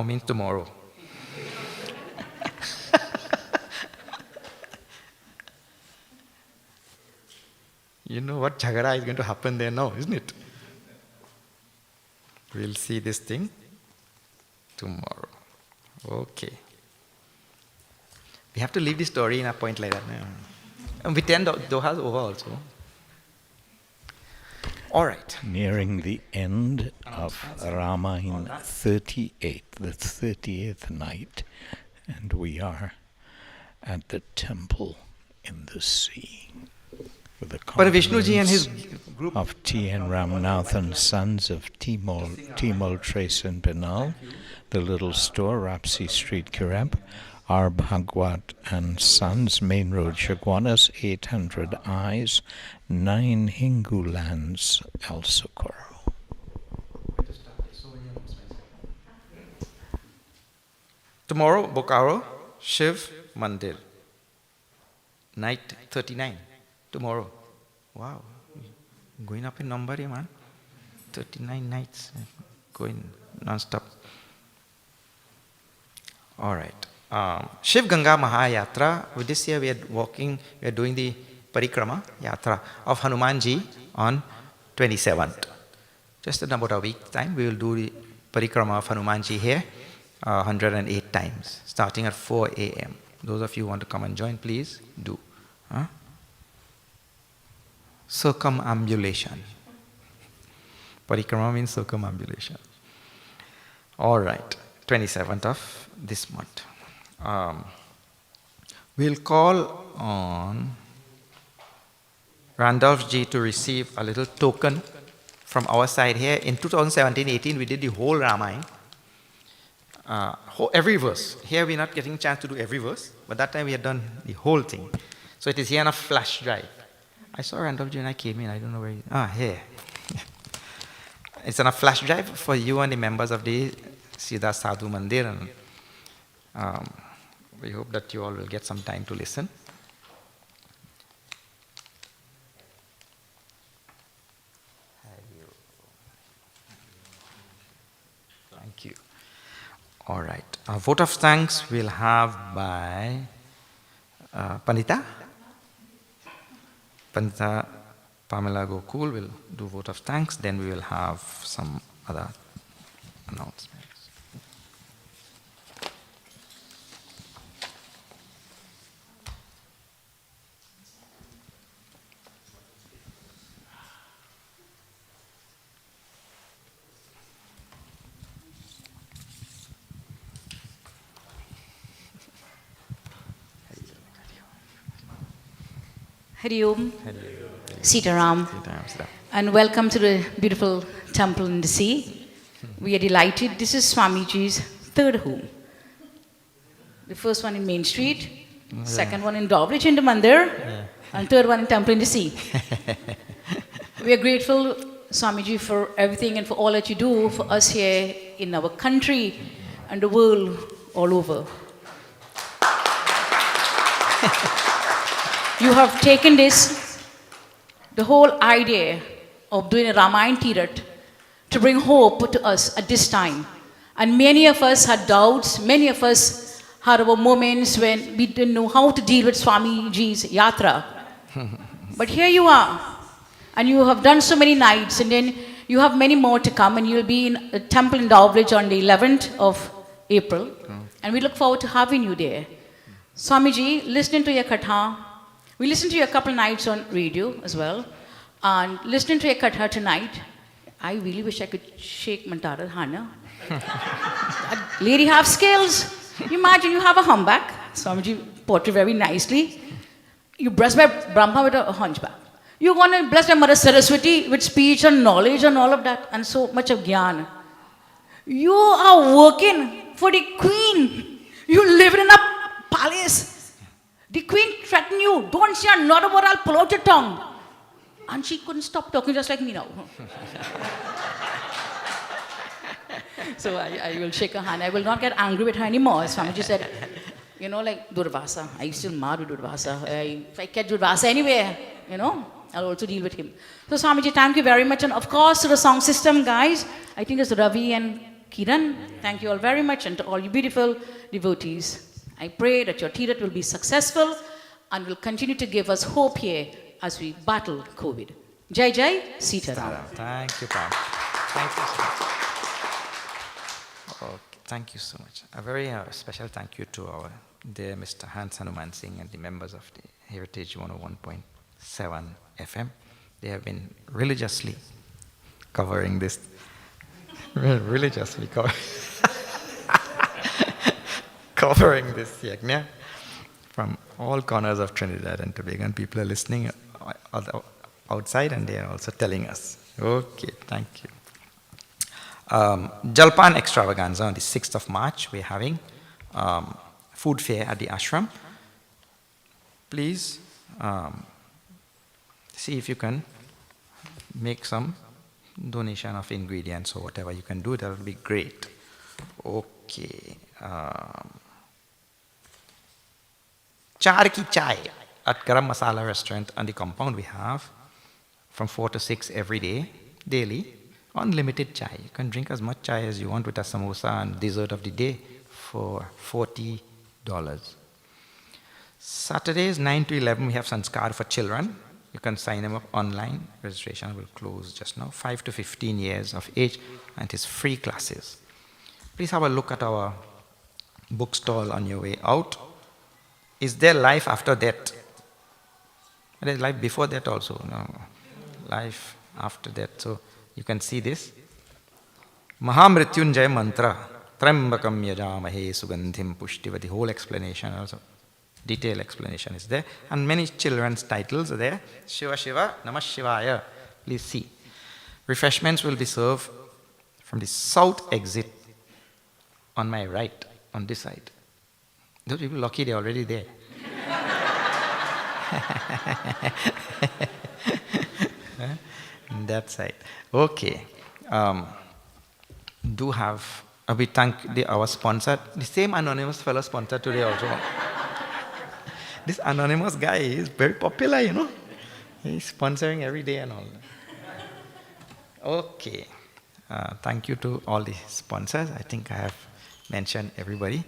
means tomorrow. You know what jhagara is going to happen there now, isn't it? We'll see this thing tomorrow. Okay. We have to leave the story in a point like that. And we tend Doha's over also. All right. Nearing the end of Ramayana 38, the 30th night, and we are at the temple in the sea. With the But Vishnuji and his group of T.N. Ramanathan, sons of Timol, Trace and Benal, the little store, Rapsi Street, Kirab, R. Bhagwat and Sons, Main Road, Shagwanas, 800 Eyes, 9 Hingu lands, El Socorro. Tomorrow, Bokaro, Shiv Mandir. Night 39. Tomorrow. Wow. Going up in number, man. 39 nights. Going non-stop. All right. Shiv Ganga Mahayatra. With this year we are doing the Parikrama Yatra of Hanumanji on 27th. Just in about a week time, we will do the Parikrama of Hanumanji here 108 times, starting at 4 a.m. Those of you who want to come and join, please do. Circumambulation. Parikrama means circumambulation. All right, 27th of this month. We'll call on Randolph Ji to receive a little token from our side here. In 2017-18, we did the whole Ramayana. Every verse. Here we're not getting a chance to do every verse, but that time we had done the whole thing. So it is here on a flash drive. I saw Randolph Ji when I came in. I don't know where here. It's on a flash drive for you and the members of the Siddha Sadhu Mandir. And, we hope that you all will get some time to listen. Thank you. All right. A vote of thanks we'll have by Pandita. Pandita Pamela Gokul will do vote of thanks. Then we will have some other announcements. Hari Om, Sitaram, and welcome to the beautiful temple in the sea. We are delighted. This is Swamiji's third home. The first one in Main Street, second one in Doveridge in the Mandir, and third one in Temple in the Sea. We are grateful, Swamiji, for everything and for all that you do for us here in our country and the world all over. You have taken this, the whole idea of doing a Ramayana Tirat to bring hope to us at this time. And many of us had doubts, many of us had our moments when we didn't know how to deal with Swamiji's Yatra. But here you are, and you have done so many nights, and then you have many more to come, and you'll be in a temple in Doveridge on the 11th of April, and we look forward to having you there. Swamiji, listening to your katha, we listened to you a couple of nights on radio as well, and listening to your katha tonight, I really wish I could shake Manthara's hand. That lady have skills. Imagine you have a humpback. Swamiji portrayed very nicely. You blessed by Brahma with a hunchback. You're going to bless by Mother Saraswati with speech and knowledge and all of that, and so much of jnana. You are working for the queen. You live in a palace. The queen threatened you. Don't say another word, I'll pull out your tongue. And she couldn't stop talking, just like me now. So I will shake her hand. I will not get angry with her anymore. Swamiji said, you know, like Durvasa. I still mad with Durvasa. If I catch Durvasa anywhere, you know, I'll also deal with him. So Swamiji, thank you very much. And of course to the song system guys, I think it's Ravi and Kiran. Thank you all very much. And to all you beautiful devotees, I pray that your Tirat will be successful and will continue to give us hope here as we battle COVID. Jai Jai, Sitaram. Thank you, Pam. Thank you so much. Okay, thank you so much. A very special thank you to our dear Mr. Hans Hanuman Singh and the members of the Heritage 101.7 FM. They have been religiously covering this. Religiously covering this Yajna from all corners of Trinidad and Tobago. And people are listening outside and they are also telling us. Okay, thank you. Jalpan extravaganza on the 6th of March. We're having food fair at the ashram. Please see if you can make some donation of ingredients or whatever you can do. That will be great. Okay. Char ki chai at Garam Masala restaurant on the compound we have from 4 to 6 every day, daily. Unlimited chai. You can drink as much chai as you want with a samosa and dessert of the day for $40. Saturdays 9 to 11 we have sanskar for children. You can sign them up online. Registration will close just now. 5 to 15 years of age and it is free classes. Please have a look at our bookstall on your way out. Is there life after death? There is life before that also. No. Life after death. So you can see this. Mahamrityunjaya mantra. Trambakam yajamahe sugandhim pushtiva. The whole explanation also. Detailed explanation is there. And many children's titles are there. Shiva Shiva, Namah Shivaya. Please see. Refreshments will be served from the south exit on my right, on this side. Those people lucky they're already there. That side. Okay. Do have, we thank our sponsor, the same anonymous fellow sponsor today also. This anonymous guy is very popular, you know. He's sponsoring every day and all. Okay. Thank you to all the sponsors. I think I have mentioned everybody.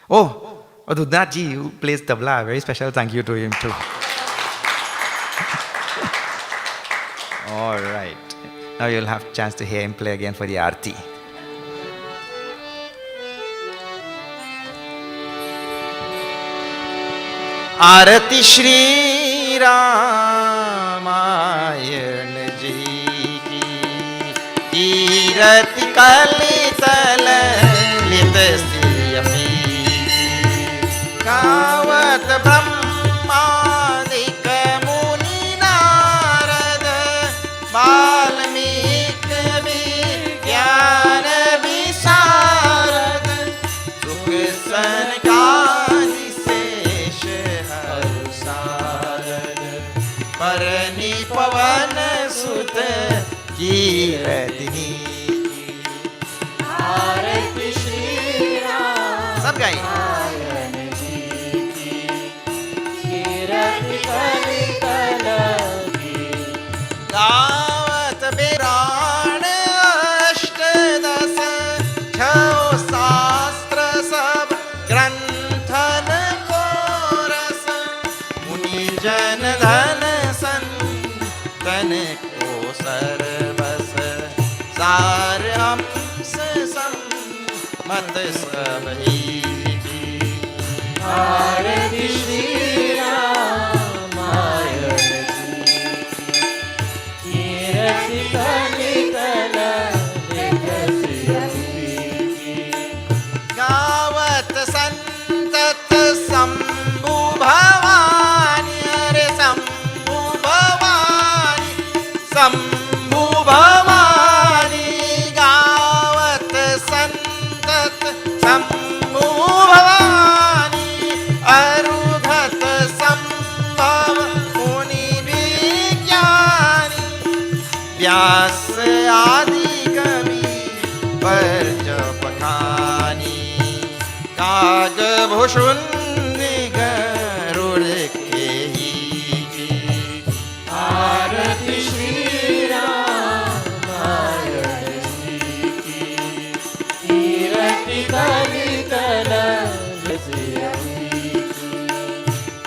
Oh, Dudaji, who plays tabla, very special thank you to him too. All right. Now you'll have a chance to hear him play again for the Aarti. आरती श्री रामायण जी की कीरति कलितल लित सियपी गावत ब्रह्मादिक मुनि नारद वाल्मीकि विज्ञान विशारद सुख सनकादि शेष हरु सारद परनि पवन सुत कीरति आरती श्री राम सब गाइए गावत बिराण अष्टदश छौ शास्त्र सब ग्रंथन को रस मुनि जन धन संतन को सर्वस सार हंस सम्मत सब ही आरती श्री गावत संतत शंभु भवानी हरे शंभु भवानी गावत संत बहुशुन्नि गरुड़ के ही की आरती श्री रामायण जी की कीर्ति कलितल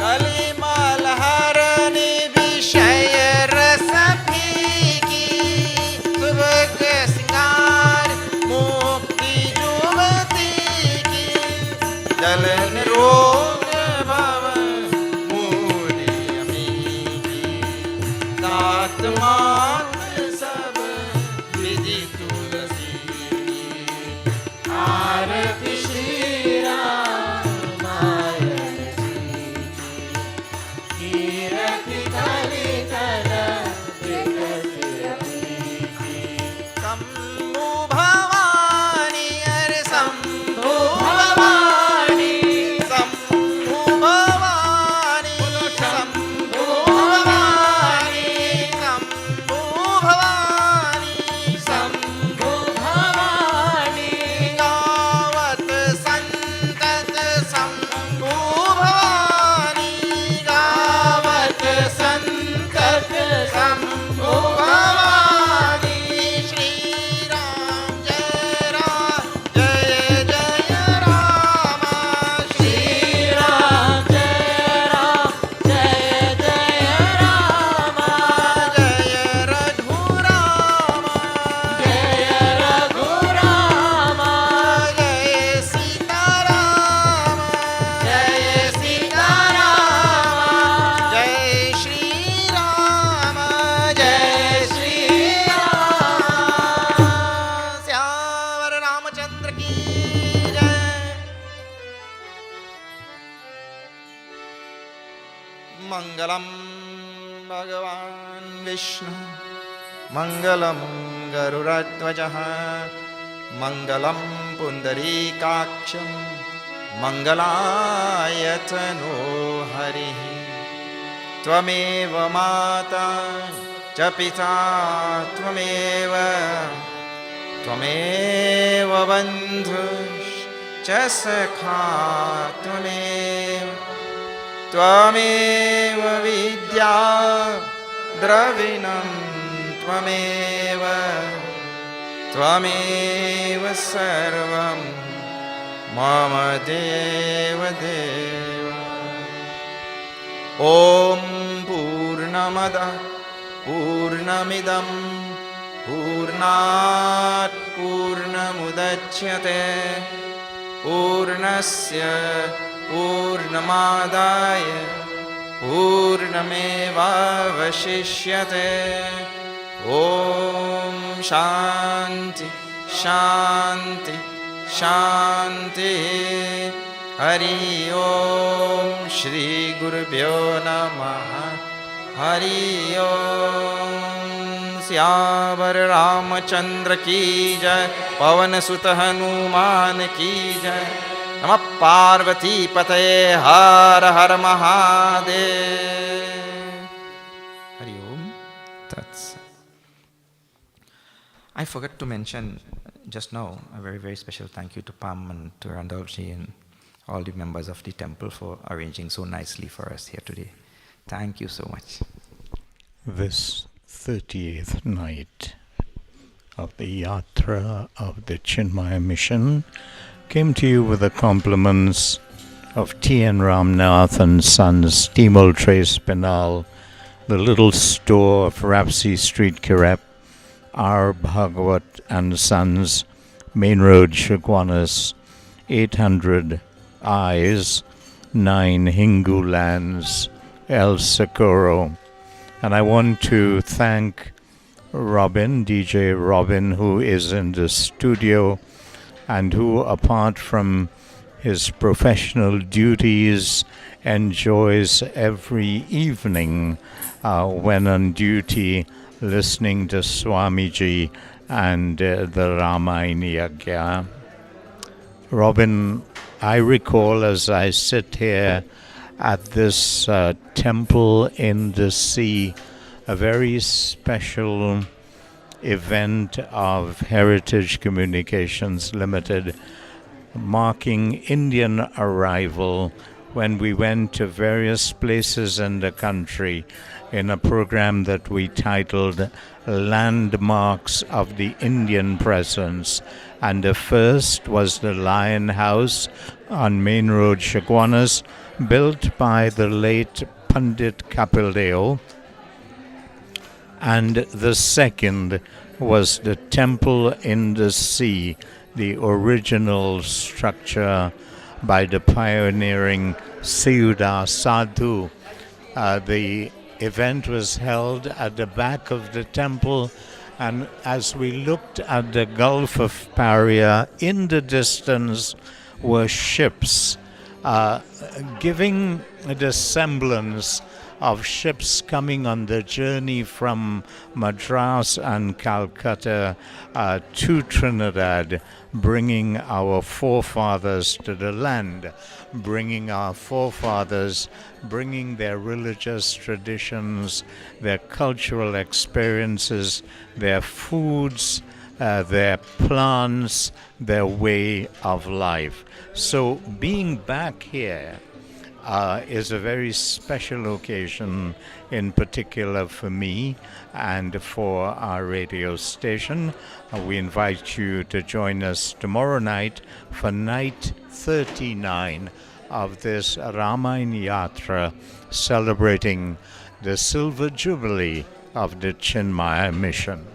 कली मलहरनि विषय रस फीकी सुभग सिंगार मुक्ति जुमती की जल निरोग भव मूरी अमी की दात मात सब विधि तुलसी की आरती श्री रामायण जी की कीर्ति कलितल शंभु भवानी अरे शंभु भवानी शंभु भवानी शंभु भवानी शंभु भवानी शंभु भवानी गावत संतत शंभु भवानी गावत संतत शंभु भवानी श्री राम जय जय राम श्री राम जय राम जय रघुराम जय रघुराम जय सीताराम जय सीताराम जय श्री राम जय श्री राम श्यावर रामचंद्र की जय मंगलम भगवान विष्णु मंगलम गरुड़ध्वजः मंगलम पुंडरीकाक्षं मंगलायतनो हरिः त्वमेव माता च पिता त्वमेव त्वमेव बन्धुश्च सखा त्वमेव त्वमेव विद्या द्रविणं त्वमेव त्वमेव सर्वं मम देवदेव ॐ पूर्णमदः पूर्णमिदं पूर्णात् पूर्णमुदच्यते पूर्णस्य पूर्णमादाय पूर्णमेवावशिष्यते ॐ शान्ति शान्ति शान्तिः हरि ओम श्री गुरुभ्यो नमः हरि ओम सियावर रामचंद्र की जय पवन सुत हनुमान की जय नमः पार्वती पतये हर हर महादेव हरि ओम तत्सत् I forgot to mention just now a very, very special thank you to Pam and to Randolph and all the members of the temple for arranging so nicely for us here today. Thank you so much. This 30th night of the Yatra of the Chinmaya mission came to you with the compliments of T.N. Ramnath and Sons, Timol Trace Penal, the little store of Rapsi Street, Kirep, R. Bhagavat and Sons, Main Road, Shagwanas, 800 Eyes, 9 Hingu Lands, El Socorro. And I want to thank Robin, DJ Robin, who is in the studio and who, apart from his professional duties, enjoys every evening when on duty listening to Swamiji and the Ramayana Yajna. Robin, I recall as I sit here at this temple in the sea, a very special event of Heritage Communications Limited marking Indian arrival when we went to various places in the country in a program that we titled Landmarks of the Indian Presence. And the first was the Lion House on Main Road, Chaguanas, built by the late Pundit Kapildeo. And the second was the Temple in the Sea, the original structure by the pioneering Seuda Sadhu. The event was held at the back of the temple, and as we looked at the Gulf of Paria, in the distance were ships, giving the semblance of ships coming on the journey from Madras and Calcutta to Trinidad, bringing our forefathers to the land, bringing their religious traditions, their cultural experiences, their foods, their plants, their way of life. So being back here is a very special occasion, in particular for me and for our radio station. We invite you to join us tomorrow night for night 39 of this Ramayana Yatra, celebrating the Silver Jubilee of the Chinmaya mission.